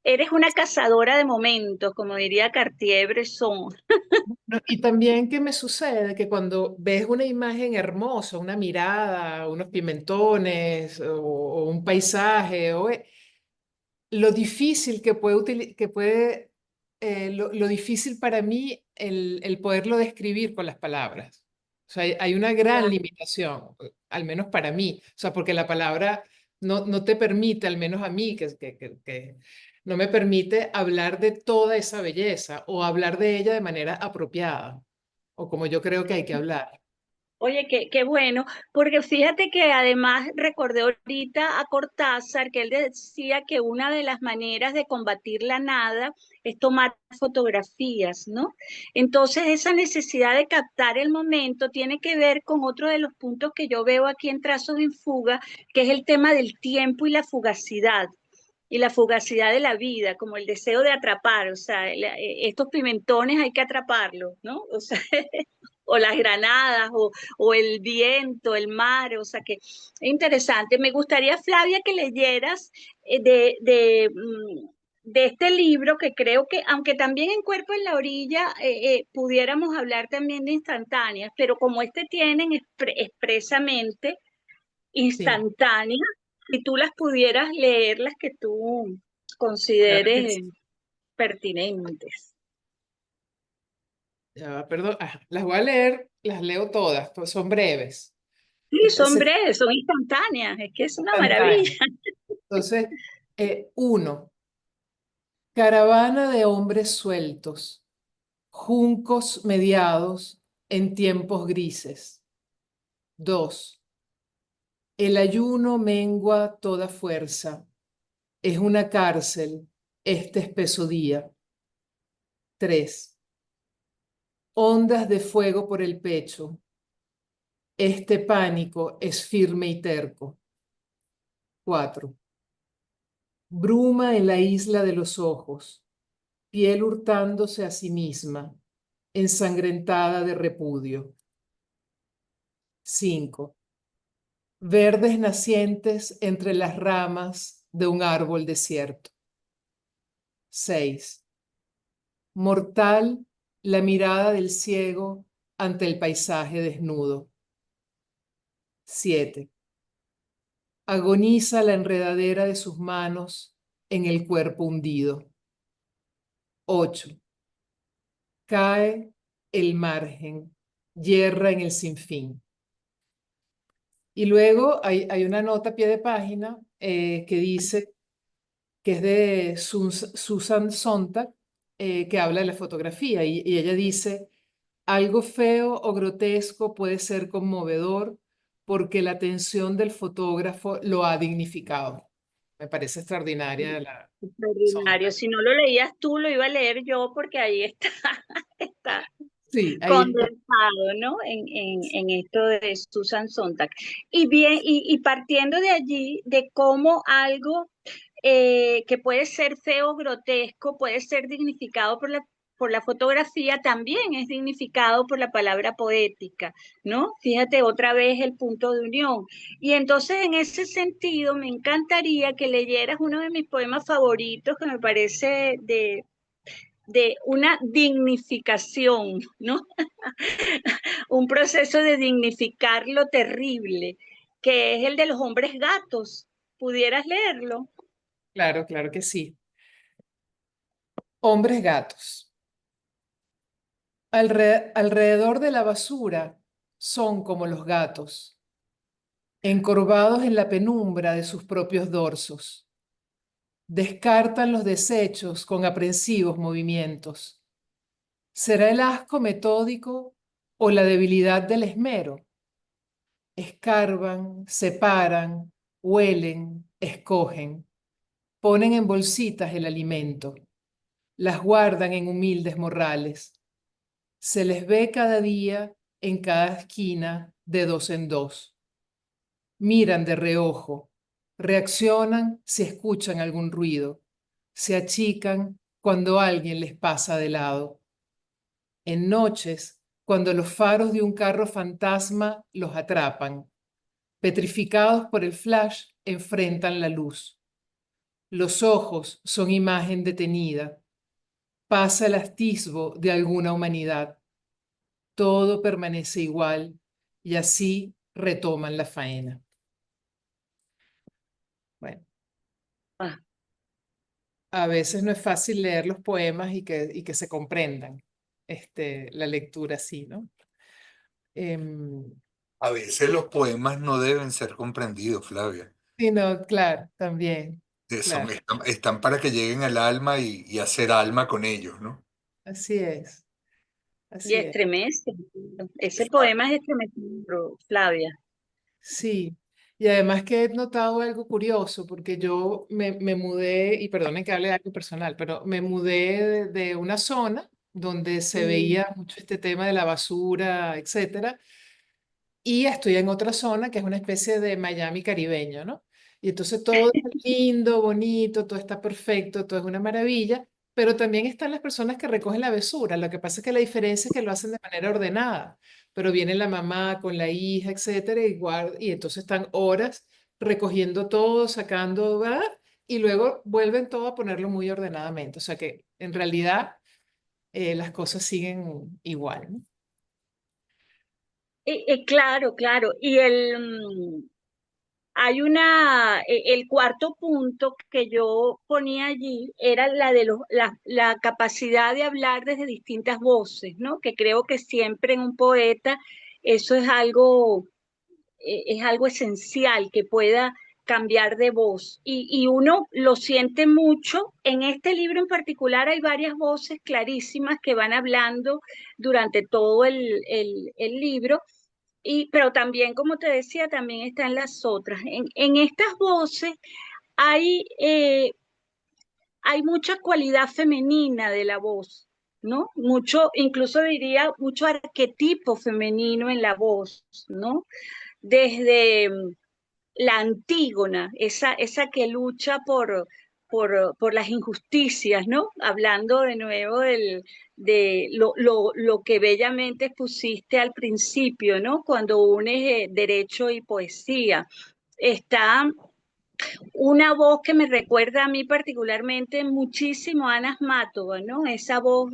Speaker 5: Eres una cazadora de momentos, como diría Cartier-Bresson.
Speaker 2: No, y también que me sucede que cuando ves una imagen hermosa, una mirada, unos pimentones o un paisaje, lo difícil lo difícil para mí el poderlo describir con las palabras. O sea, hay una gran limitación, al menos para mí. O sea, porque la palabra no te permite, al menos a mí, que no me permite hablar de toda esa belleza o hablar de ella de manera apropiada o como yo creo que hay que hablar.
Speaker 5: Oye, qué bueno, porque fíjate que además recordé ahorita a Cortázar que él decía que una de las maneras de combatir la nada es tomar fotografías, ¿no? Entonces esa necesidad de captar el momento tiene que ver con otro de los puntos que yo veo aquí en Trazos en Fuga, que es el tema del tiempo y la fugacidad. Y la fugacidad de la vida, como el deseo de atrapar, o sea, estos pimentones hay que atraparlos, ¿no? O sea, o las granadas, o el viento, el mar, o sea que es interesante. Me gustaría, Flavia, que leyeras de este libro que creo que, aunque también en Cuerpo en la Orilla, pudiéramos hablar también de instantáneas, pero como este tienen expresamente
Speaker 2: Sí,
Speaker 5: instantáneas, si tú las pudieras leer, las que tú
Speaker 2: claro que
Speaker 5: consideres
Speaker 2: sí.
Speaker 5: pertinentes.
Speaker 2: Ya va, perdón, las voy a leer, las leo todas, pues son breves.
Speaker 5: Sí, son
Speaker 2: Entonces,
Speaker 5: breves, son instantáneas, es que es una maravilla.
Speaker 2: instantáneas. Entonces, uno, caravana de hombres sueltos, juncos mediados en tiempos grises. Dos, el ayuno mengua toda fuerza, es una cárcel este espeso día. Tres, ondas de fuego por el pecho, Este pánico es firme y terco. 4. Bruma en la isla de los ojos, piel hurtándose a sí misma, ensangrentada de repudio. 5. Verdes nacientes entre las ramas de un árbol desierto. 6. Mortal la mirada del ciego ante el paisaje desnudo. 7. Agoniza la enredadera de sus manos en el cuerpo hundido. 8. Cae el margen, yerra en el sinfín. Y luego hay una nota a pie de página que dice que es de Susan Sontag, que habla de la fotografía, y ella dice, algo feo o grotesco puede ser conmovedor porque la atención del fotógrafo lo ha dignificado. Me parece extraordinaria la
Speaker 5: Extraordinario.
Speaker 2: Sontag.
Speaker 5: Si no lo leías tú, lo iba a leer yo porque ahí está, está
Speaker 2: Sí, ahí está.
Speaker 5: condensado, ¿no? En esto de Susan Sontag. Y bien, y partiendo de allí, de cómo algo que puede ser feo, grotesco, puede ser dignificado por la fotografía, también es dignificado por la palabra poética, ¿no? Fíjate otra vez el punto de unión. Y entonces en ese sentido me encantaría que leyeras uno de mis poemas favoritos que me parece de una dignificación, ¿no? Un proceso de dignificar lo terrible, que es el de los hombres gatos. ¿Pudieras leerlo?
Speaker 2: Claro, claro que sí. Hombres gatos. Alrededor de la basura son como los gatos, encorvados en la penumbra de sus propios dorsos. Descartan los desechos con aprensivos movimientos. ¿Será el asco metódico o la debilidad del esmero? Escarban, separan, huelen, escogen, ponen en bolsitas el alimento, las guardan en humildes morrales. Se les ve cada día en cada esquina de dos en dos. Miran de reojo, reaccionan si escuchan algún ruido, se achican cuando alguien les pasa de lado. En noches, cuando los faros de un carro fantasma los atrapan, petrificados por el flash, enfrentan la luz. Los ojos son imagen detenida. Pasa el atisbo de alguna humanidad. Todo permanece igual y así retoman la faena. Bueno,
Speaker 5: Ah,
Speaker 2: a veces no es fácil leer los poemas y que se comprendan la lectura así, ¿no? Em,
Speaker 1: A veces los poemas no deben ser comprendidos, Flavia.
Speaker 2: sí, no, claro, también,
Speaker 1: Son,
Speaker 2: claro,
Speaker 1: están para que lleguen al alma y hacer alma con ellos, ¿no?
Speaker 2: así es,
Speaker 5: y
Speaker 2: así es.
Speaker 5: estremece. Ese
Speaker 1: Exacto.
Speaker 5: poema es estremecedor, Flavia.
Speaker 2: Sí, y además que he notado algo curioso, porque yo me mudé, y perdonen que hable de algo personal, pero me mudé de una zona donde se
Speaker 5: Mm.
Speaker 2: veía mucho este tema de la basura, etcétera, y estoy en otra zona que es una especie de Miami caribeño, ¿no? Y entonces todo es lindo, bonito, todo está perfecto, todo es una maravilla, pero también están las personas que recogen la basura. Lo que pasa es que la diferencia es que lo hacen de manera ordenada, pero viene la mamá con la hija, etcétera, y entonces están horas recogiendo todo, sacando, ¿verdad? Y luego vuelven todo a ponerlo muy ordenadamente. O sea que en realidad las cosas siguen igual, ¿no?
Speaker 5: Claro, claro. Y hay el cuarto punto que yo ponía allí era la de la capacidad de hablar desde distintas voces, ¿no? Que creo que siempre en un poeta eso es algo esencial, que pueda cambiar de voz. Y uno lo siente mucho. En este libro en particular hay varias voces clarísimas que van hablando durante todo el libro. Pero también, como te decía, también están las otras. En estas voces hay, hay mucha cualidad femenina de la voz, ¿no? Mucho, incluso diría, mucho arquetipo femenino en la voz, ¿no? Desde la Antígona, esa que lucha por las injusticias, ¿no? Hablando de nuevo de lo que bellamente expusiste al principio, ¿no? Cuando unes derecho y poesía. Está una voz que me recuerda a mí particularmente muchísimo a Ana Asmátova, ¿no? Esa voz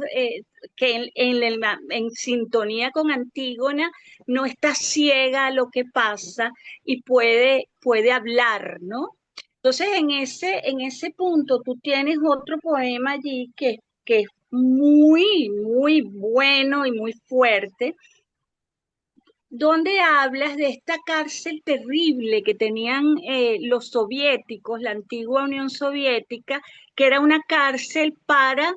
Speaker 5: que en sintonía con Antígona no está ciega a lo que pasa y puede hablar, ¿no? Entonces, en ese punto, tú tienes otro poema allí que es muy, muy bueno y muy fuerte, donde hablas de esta cárcel terrible que tenían los soviéticos, la antigua Unión Soviética, que era una cárcel para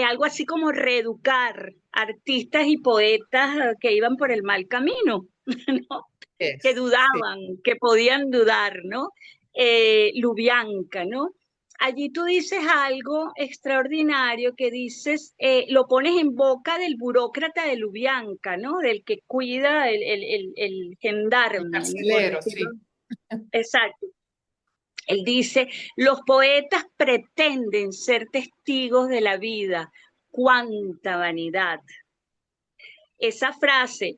Speaker 5: algo así como reeducar artistas y poetas que iban por el mal camino, ¿no? Que
Speaker 2: Sí.
Speaker 5: dudaban, que podían dudar, ¿no? Lubianka, ¿no? Allí tú dices algo extraordinario que dices, lo pones en boca del burócrata de Lubianka, ¿no? Del que cuida el
Speaker 2: El
Speaker 5: gendarme, ¿no? Por
Speaker 2: carcelero,
Speaker 5: decirlo.
Speaker 2: sí.
Speaker 5: Exacto. Él dice, los poetas pretenden ser testigos de la vida. ¡Cuánta vanidad! Esa frase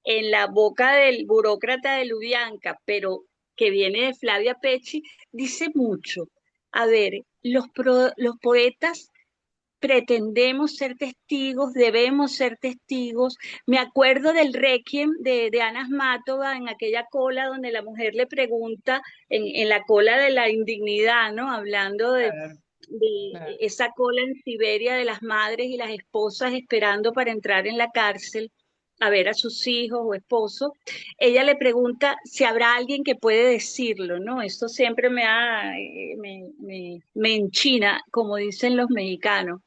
Speaker 5: en la boca del burócrata de Lubianka, pero que viene de Flavia Pecci, dice mucho. A ver, los poetas pretendemos ser testigos, debemos ser testigos. Me acuerdo del Requiem de Ana Asmátova en aquella cola donde la mujer le pregunta, en la cola de la indignidad, ¿no? Hablando
Speaker 2: Claro,
Speaker 5: de
Speaker 2: claro.
Speaker 5: esa cola en Siberia de las madres y las esposas esperando para entrar en la cárcel a ver a sus hijos o esposos, ella le pregunta si habrá alguien que puede decirlo, ¿no? Eso siempre me enchina, como dicen los mexicanos.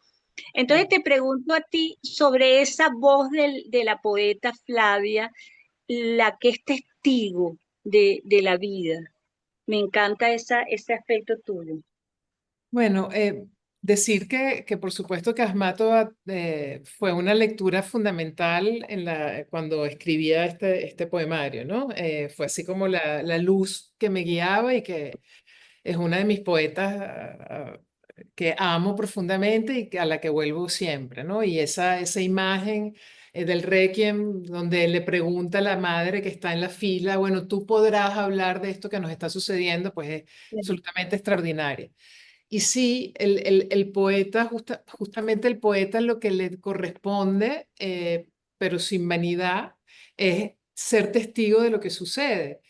Speaker 5: Entonces te pregunto a ti sobre esa voz de la poeta Flavia, la que es testigo de la vida. Me encanta ese aspecto tuyo.
Speaker 2: Bueno, decir que por supuesto que Asmátova fue una lectura fundamental cuando escribía este poemario, ¿no? Fue así como la luz que me guiaba y que es una de mis poetas que amo profundamente y a la que vuelvo siempre, ¿no? Y esa imagen del Requiem donde le pregunta a la madre que está en la fila, bueno, tú podrás hablar de esto que nos está sucediendo, pues es absolutamente extraordinaria. Y sí, el poeta, justamente el poeta lo que le corresponde, pero sin vanidad, es ser testigo de lo que sucede.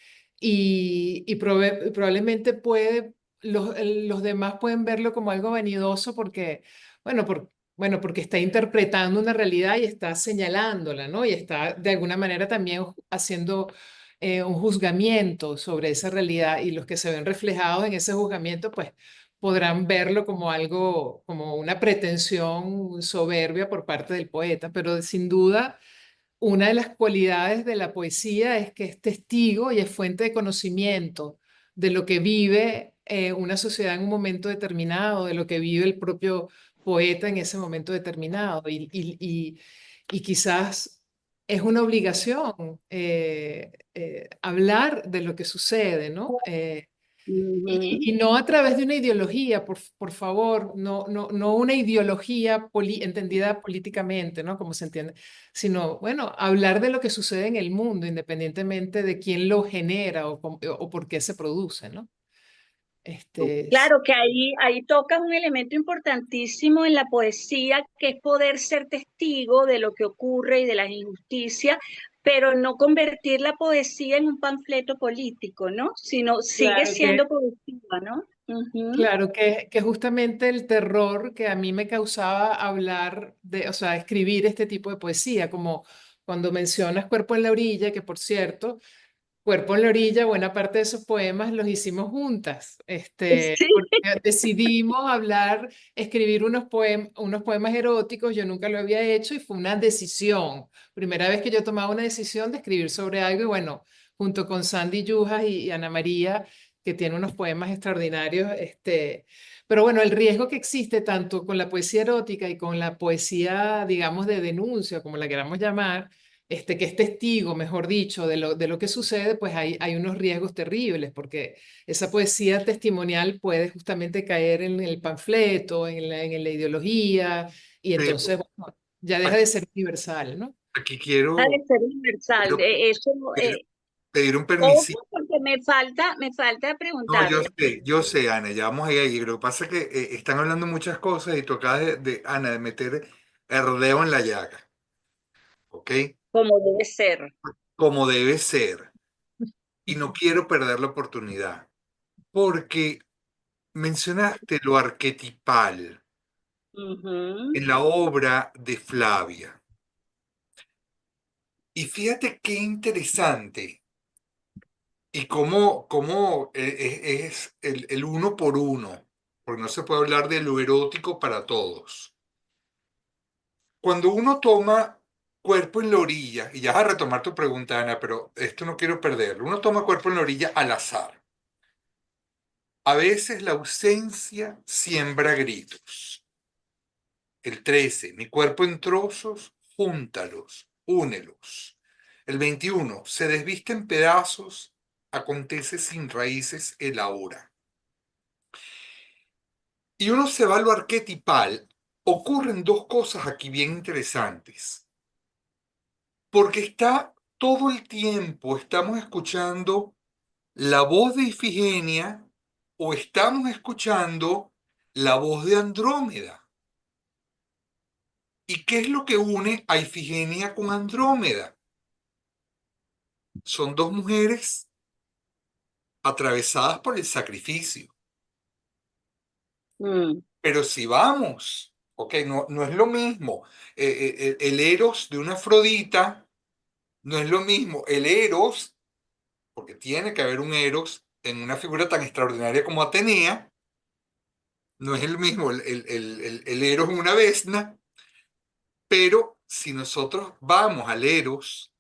Speaker 2: Probablemente los demás pueden verlo como algo vanidoso porque, bueno, porque está interpretando una realidad y está señalándola, ¿no? Y está de alguna manera también haciendo un juzgamiento sobre esa realidad y los que se ven reflejados en ese juzgamiento, pues podrán verlo como algo, como una pretensión soberbia por parte del poeta, pero sin duda una de las cualidades de la poesía es que es testigo y es fuente de conocimiento de lo que vive una sociedad en un momento determinado, de lo que vive el propio poeta en ese momento determinado. Y quizás es una obligación hablar de lo que sucede, ¿no? Y
Speaker 5: Ujú.
Speaker 2: no a través de una ideología, por favor, no una ideología entendida políticamente, ¿no? Como se entiende, sino, bueno, hablar de lo que sucede en el mundo, independientemente de quién lo genera o por qué se produce, ¿no? Este,
Speaker 5: Claro que ahí tocas un elemento importantísimo en la poesía, que es poder ser testigo de lo que ocurre y de las injusticias, pero no convertir la poesía en un panfleto político, ¿no? Sino sigue
Speaker 2: claro
Speaker 5: siendo
Speaker 2: que
Speaker 5: poesía, ¿no? Ujú.
Speaker 2: Claro, que justamente el terror que a mí me causaba hablar o sea, escribir este tipo de poesía, como cuando mencionas Cuerpo en la orilla, que por cierto, Cuerpo en la orilla, buena parte de esos poemas los hicimos juntas,
Speaker 5: Sí.
Speaker 2: porque decidimos escribir unos poemas eróticos, yo nunca lo había hecho y fue una decisión, primera vez que yo tomaba una decisión de escribir sobre algo y bueno, junto con Sandy Yujas y Ana María que tiene unos poemas extraordinarios. Pero bueno, el riesgo que existe tanto con la poesía erótica y con la poesía, digamos, de denuncia, como la queramos llamar, que es testigo, mejor dicho, de lo que sucede, pues hay unos riesgos terribles, porque esa poesía testimonial puede justamente caer en el panfleto, en la ideología, y entonces,
Speaker 1: Pero
Speaker 2: bueno, ya deja de
Speaker 1: aquí,
Speaker 2: ser universal, ¿no?
Speaker 1: aquí
Speaker 5: Ha de ser universal. Eso,
Speaker 1: quiero pedir un
Speaker 5: ojo,
Speaker 1: permiso.
Speaker 5: porque me falta
Speaker 1: No,
Speaker 5: preguntarle.
Speaker 1: yo sé, Ana, ya vamos ahí. Lo que pasa es que están hablando muchas cosas y tú acabas Ana, de meter el dedo en la llaga, ¿ok?
Speaker 5: Como debe ser.
Speaker 1: Como debe ser. Y no quiero perder la oportunidad, porque mencionaste lo arquetipal
Speaker 5: Ujú.
Speaker 1: en la obra de Flavia. Y fíjate qué interesante y cómo es el uno por uno, porque no se puede hablar de lo erótico para todos. Cuando uno toma cuerpo en la orilla, y ya vas a retomar tu pregunta, Ana, pero esto no quiero perderlo, uno toma cuerpo en la orilla al azar. A veces la ausencia siembra gritos. El 13, mi cuerpo en trozos, júntalos, únelos. El 21, se desviste en pedazos, acontece sin raíces el ahora. Y uno se va a lo arquetipal, ocurren dos cosas aquí bien interesantes, porque está todo el tiempo, estamos escuchando la voz de Ifigenia o estamos escuchando la voz de Andrómeda. ¿Y qué es lo que une a Ifigenia con Andrómeda? Son dos mujeres atravesadas por el sacrificio.
Speaker 5: Mm,
Speaker 1: Pero si vamos, ok, no es lo mismo. El Eros de una Afrodita no es lo mismo. El Eros, porque tiene que haber un Eros en una figura tan extraordinaria como Atenea, no es el mismo el Eros en una Vesna, pero si nosotros vamos al Eros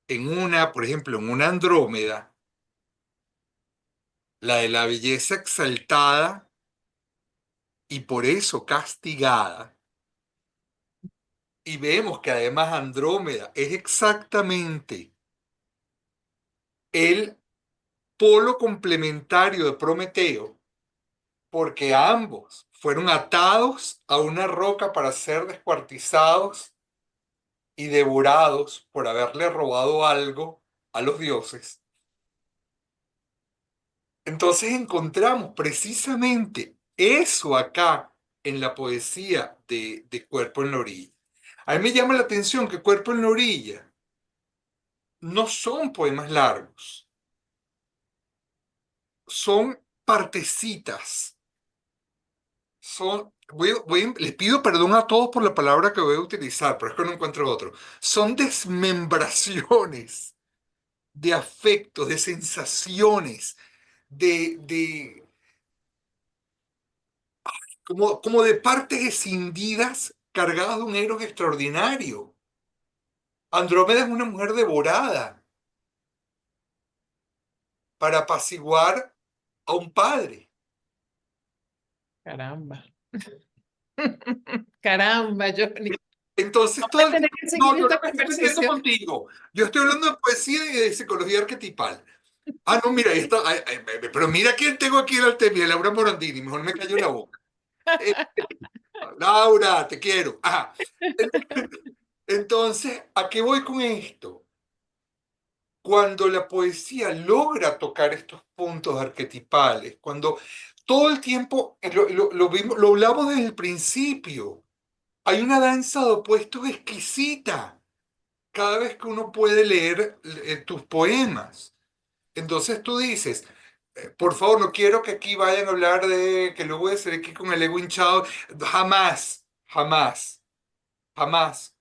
Speaker 1: en una, por ejemplo, en una Andrómeda, la de la belleza exaltada y por eso castigada, y vemos que además Andrómeda es exactamente el polo complementario de Prometeo, porque ambos fueron atados a una roca para ser descuartizados y devorados por haberle robado algo a los dioses. Entonces encontramos precisamente eso acá en la poesía de Cuerpo en la orilla. A mí me llama la atención que Cuerpo en la orilla no son poemas largos, son partecitas, les pido perdón a todos por la palabra que voy a utilizar, pero es que no encuentro otro. Son desmembraciones de afectos, de sensaciones, de como de partes escindidas cargadas de un eros extraordinario. Andrómeda es una mujer devorada para apaciguar a un padre.
Speaker 2: Caramba. Caramba, Johnny.
Speaker 1: Entonces,
Speaker 2: Voy
Speaker 1: todo
Speaker 2: a
Speaker 1: el
Speaker 2: tener
Speaker 1: tiempo,
Speaker 2: que
Speaker 1: no,
Speaker 2: seguir
Speaker 1: yo no
Speaker 2: esta
Speaker 1: me estoy metiendo
Speaker 2: conversación.
Speaker 1: contigo. Yo estoy hablando de poesía y de psicología arquetipal. Ah, no, mira, ahí está. Pero mira quién tengo aquí en el tema, Laura Morandini. Mejor me cayó la boca. Eh, Laura, te quiero. Ajá. Entonces, ¿a qué voy con esto? Cuando la poesía logra tocar estos puntos arquetipales, cuando todo el tiempo, lo hablamos desde el principio, hay una danza de opuestos exquisita cada vez que uno puede leer tus poemas. Entonces tú dices, por favor, no quiero que aquí vayan a hablar de que luego de ser aquí con el ego hinchado, jamás, jamás. Jamás.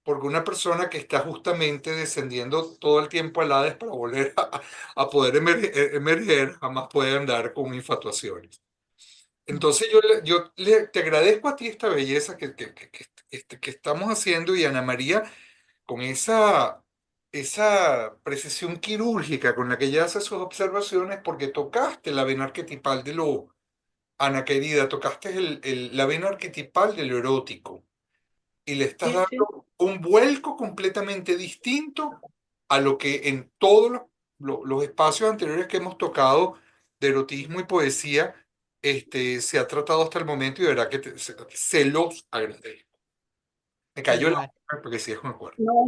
Speaker 1: Porque una persona que está justamente descendiendo todo el tiempo al Hades para volver a poder emerger, jamás puede andar con infatuaciones. Entonces te agradezco a ti esta belleza que estamos haciendo y Ana María con esa precisión quirúrgica con la que ella hace sus observaciones, porque tocaste la vena arquetipal de lo, Ana querida, tocaste la vena arquetipal de lo erótico y le estás
Speaker 5: Sí, sí.
Speaker 1: dando un vuelco completamente distinto a lo que en todos los espacios anteriores que hemos tocado de erotismo y poesía se ha tratado hasta el momento y de verdad que se los agradezco. Me cayó la
Speaker 2: Vale.
Speaker 1: boca porque sí es un acuerdo.
Speaker 5: No,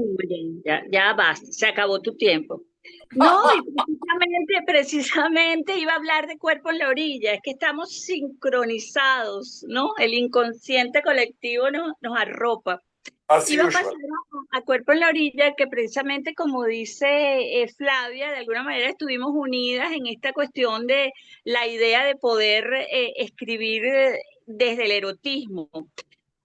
Speaker 5: ya basta, se acabó tu tiempo. No, y precisamente iba a hablar de Cuerpo en la Orilla, es que estamos sincronizados, ¿no? El inconsciente colectivo nos arropa.
Speaker 1: As
Speaker 5: Iba a pasar
Speaker 1: usual.
Speaker 5: a Cuerpo en la Orilla, que precisamente como dice Flavia, de alguna manera estuvimos unidas en esta cuestión de la idea de poder escribir desde el erotismo.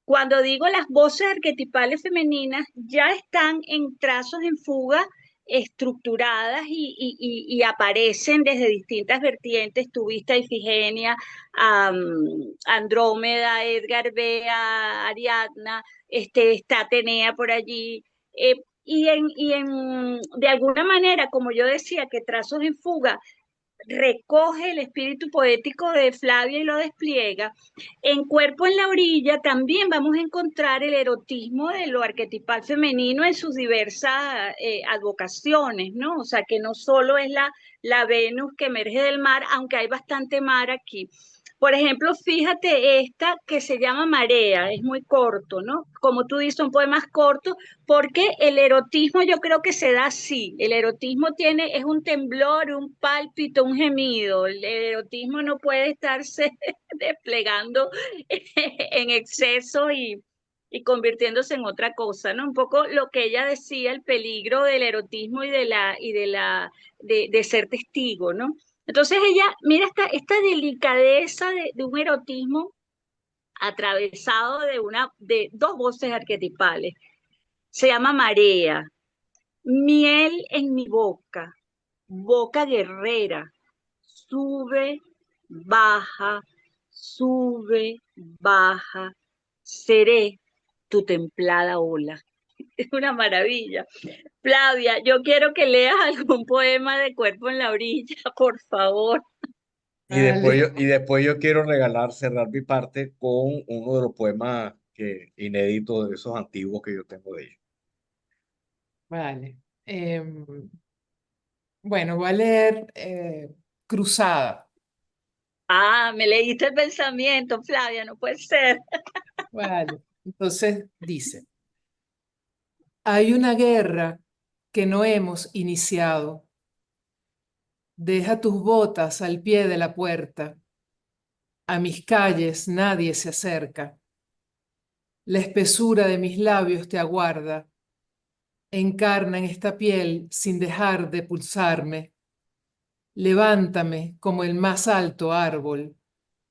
Speaker 5: Cuando digo las voces arquetipales femeninas, ya están en trazos en fuga estructuradas y aparecen desde distintas vertientes. Tuviste a Ifigenia, Andrómeda, Edgar Bea, Ariadna, está Atenea por allí. De alguna manera, como yo decía, que trazos en fuga recoge el espíritu poético de Flavia y lo despliega, en Cuerpo en la Orilla también vamos a encontrar el erotismo de lo arquetipal femenino en sus diversas advocaciones, ¿no? O sea, que no solo es la Venus que emerge del mar, aunque hay bastante mar aquí. Por ejemplo, fíjate esta que se llama Marea, es muy corto, ¿no? Como tú dices, son poemas cortos, porque el erotismo yo creo que se da así. El erotismo es un temblor, un pálpito, un gemido. El erotismo no puede estarse desplegando en exceso y convirtiéndose en otra cosa, ¿no? Un poco lo que ella decía, el peligro del erotismo de ser testigo, ¿no? Entonces ella, mira esta delicadeza de un erotismo atravesado de dos voces arquetipales. Se llama Marea, miel en mi boca, boca guerrera, sube, baja, sube, baja, seré tu templada ola. Es una maravilla. Flavia, yo quiero que leas algún poema de Cuerpo en la Orilla, por favor.
Speaker 2: Vale.
Speaker 4: Y después yo quiero cerrar mi parte con uno de los poemas inéditos de esos antiguos que yo tengo de ellos.
Speaker 2: Vale. Bueno, voy a leer Cruzada.
Speaker 5: Ah, me leíste el pensamiento, Flavia, no puede ser.
Speaker 2: Vale. Entonces dice, hay una guerra que no hemos iniciado. Deja tus botas al pie de la puerta. A mis calles nadie se acerca. La espesura de mis labios te aguarda. Encarna en esta piel sin dejar de pulsarme. Levántame como el más alto árbol.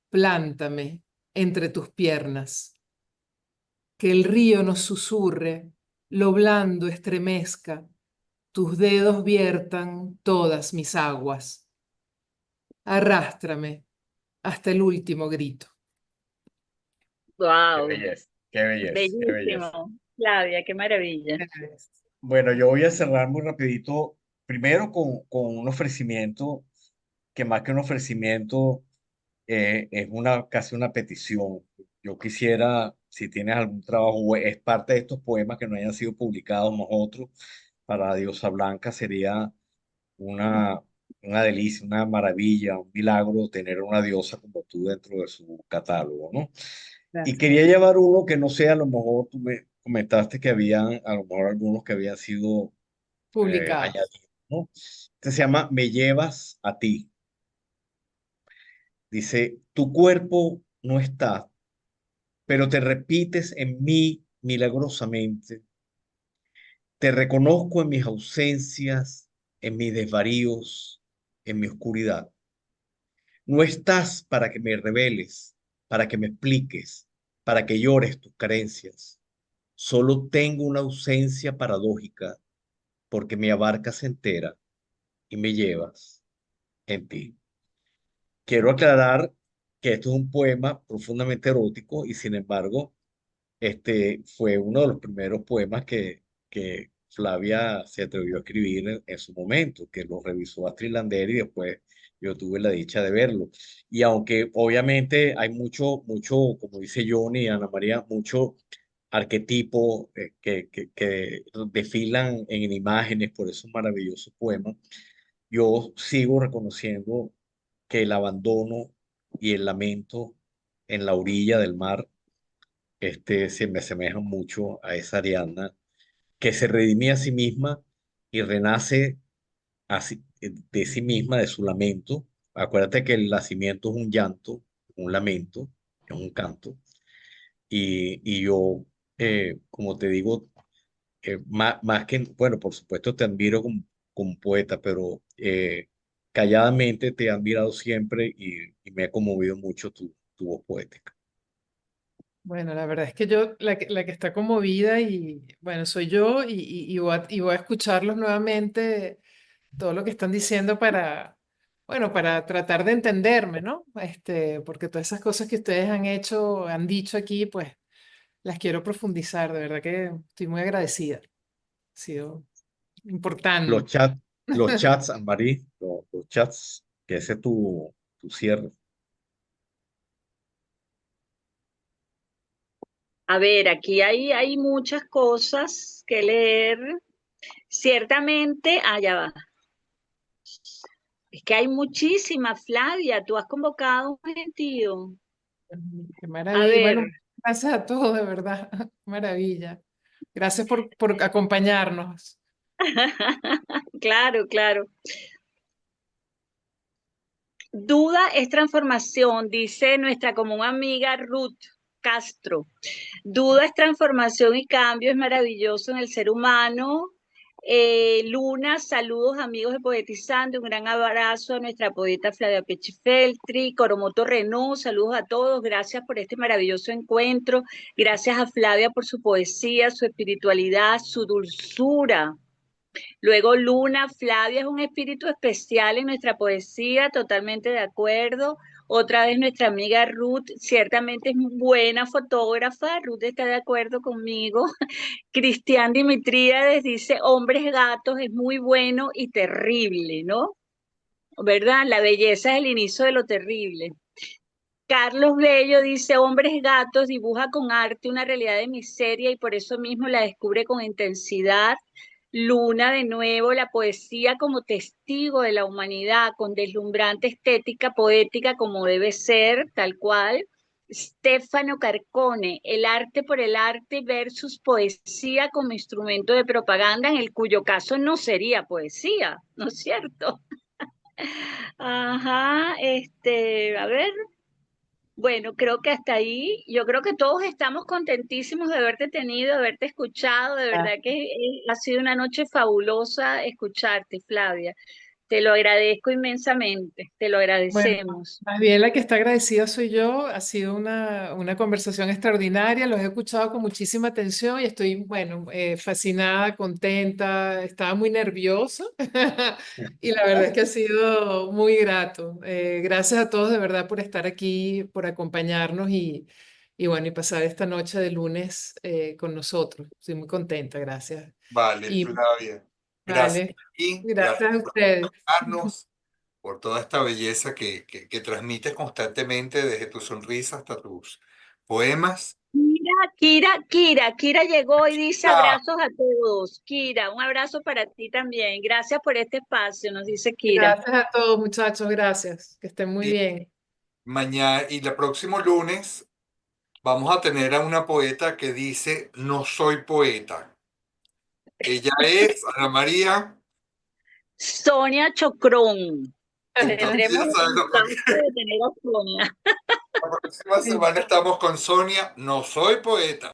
Speaker 2: Plántame entre tus piernas. Que el río nos susurre, lo blando estremezca, tus dedos viertan todas mis aguas. Arrástrame hasta el último grito.
Speaker 4: Qué
Speaker 5: Wow,
Speaker 4: belleza, qué belleza, qué belleza.
Speaker 5: bellísimo. Flavia, qué maravilla.
Speaker 4: Bueno, yo voy a cerrar muy rapidito, primero con un ofrecimiento, que más que un ofrecimiento es casi una petición. Yo quisiera, si tienes algún trabajo, o es parte de estos poemas que no hayan sido publicados nosotros, para Diosa Blanca sería una, una delicia, una maravilla, un milagro tener una diosa como tú dentro de su catálogo, ¿no? Y
Speaker 2: Gracias.
Speaker 4: quería llevar uno que no sea, a lo mejor tú me comentaste que habían, a lo mejor algunos que habían sido
Speaker 2: Publicados.
Speaker 4: añadidos, ¿no? Este se llama Me llevas a ti. Dice, tu cuerpo no está, pero te repites en mí milagrosamente. Te reconozco en mis ausencias, en mis desvaríos, en mi oscuridad. No estás para que me reveles, para que me expliques, para que llores tus carencias. Solo tengo una ausencia paradójica porque me abarcas entera y me llevas en ti. Quiero aclarar que esto es un poema profundamente erótico y sin embargo, este fue uno de los primeros poemas que Flavia se atrevió a escribir en su momento, que lo revisó Astrid Lander y después yo tuve la dicha de verlo. Y aunque obviamente hay mucho, como dice Johnny y Ana María, mucho arquetipo que desfilan en imágenes por esos maravillosos poemas, yo sigo reconociendo que el abandono y el lamento en la orilla del mar se me asemejan mucho a esa Ariadna que se redime a sí misma y renace de sí misma, de su lamento. Acuérdate que el nacimiento es un llanto, un lamento, es un canto. Y yo, como te digo, más que, bueno, por supuesto te admiro como poeta, pero calladamente te he admirado siempre y me ha conmovido mucho tu voz poética.
Speaker 2: Bueno, la verdad es que yo, la que está conmovida y bueno, soy yo y voy a escucharlos nuevamente todo lo que están diciendo para, bueno, para tratar de entenderme, ¿no? Porque todas esas cosas que ustedes han hecho, han dicho aquí, pues las quiero profundizar, de verdad que estoy muy agradecida. Ha sido
Speaker 4: Los
Speaker 2: importante.
Speaker 4: chats, los chats, Anne-Marie, los chats, que ese es tu cierre.
Speaker 5: A ver, aquí hay muchas cosas que leer. Ciertamente, allá va. Es que hay muchísimas, Flavia. Tú has convocado un gentío.
Speaker 2: Qué
Speaker 5: A
Speaker 2: maravilla.
Speaker 5: ver,
Speaker 2: Bueno, gracias a todos, de verdad. Maravilla. Gracias por acompañarnos.
Speaker 5: claro, claro. Duda es transformación, dice nuestra común amiga Ruth Castro. Duda es transformación y cambio, es maravilloso en el ser humano. Luna, saludos amigos de Poetizando, un gran abrazo a nuestra poeta Flavia Pechifeltri, Coromoto Renault, saludos a todos, gracias por este maravilloso encuentro, gracias a Flavia por su poesía, su espiritualidad, su dulzura. Luego Luna, Flavia es un espíritu especial en nuestra poesía, totalmente de acuerdo. Otra vez nuestra amiga Ruth, ciertamente es buena fotógrafa, Ruth está de acuerdo conmigo. Cristian Dimitríades dice, hombres gatos es muy bueno y terrible, ¿no? ¿Verdad? La belleza es el inicio de lo terrible. Carlos Bello dice, hombres gatos dibuja con arte una realidad de miseria y por eso mismo la descubre con intensidad. Luna, de nuevo, la poesía como testigo de la humanidad, con deslumbrante estética poética como debe ser, tal cual. Stefano Carcone, el arte por el arte versus poesía como instrumento de propaganda, en el cuyo caso no sería poesía, ¿no es cierto? Ajá, a ver, bueno, creo que hasta ahí, yo creo que todos estamos contentísimos de haberte tenido, de haberte escuchado, de verdad que ha sido una noche fabulosa escucharte, Flavia. Te lo agradezco inmensamente, te lo
Speaker 2: Bueno,
Speaker 5: agradecemos.
Speaker 2: más bien la que está agradecida soy yo. Ha sido una conversación extraordinaria. Los he escuchado con muchísima atención y estoy, bueno, fascinada, contenta. Estaba muy nerviosa y la verdad es que ha sido muy grato. Gracias a todos de verdad por estar aquí, por acompañarnos y bueno, y pasar esta noche de lunes con nosotros. Estoy muy contenta, gracias.
Speaker 1: Vale,
Speaker 2: Y
Speaker 1: Flavia. Gracias
Speaker 2: vale,
Speaker 1: a ti, gracias
Speaker 2: gracias a
Speaker 1: por
Speaker 2: ustedes.
Speaker 1: acompañarnos, por toda esta belleza que transmites constantemente desde tu sonrisa hasta tus poemas.
Speaker 5: Kira llegó y dice
Speaker 1: Ah,
Speaker 5: abrazos a todos. Kira, un abrazo para ti también. Gracias por este espacio, nos dice Kira.
Speaker 2: Gracias a todos, muchachos, gracias. Que estén muy
Speaker 1: y
Speaker 2: bien.
Speaker 1: mañana y el próximo lunes vamos a tener a una poeta que dice, no soy poeta. Ella es Ana María.
Speaker 5: Sonia Chocrón.
Speaker 1: Entonces
Speaker 5: Tendremos
Speaker 1: ya
Speaker 5: el
Speaker 1: sabes lo
Speaker 5: gustazo
Speaker 1: que
Speaker 5: de tener a Sonia.
Speaker 1: la próxima semana estamos con Sonia. No soy poeta.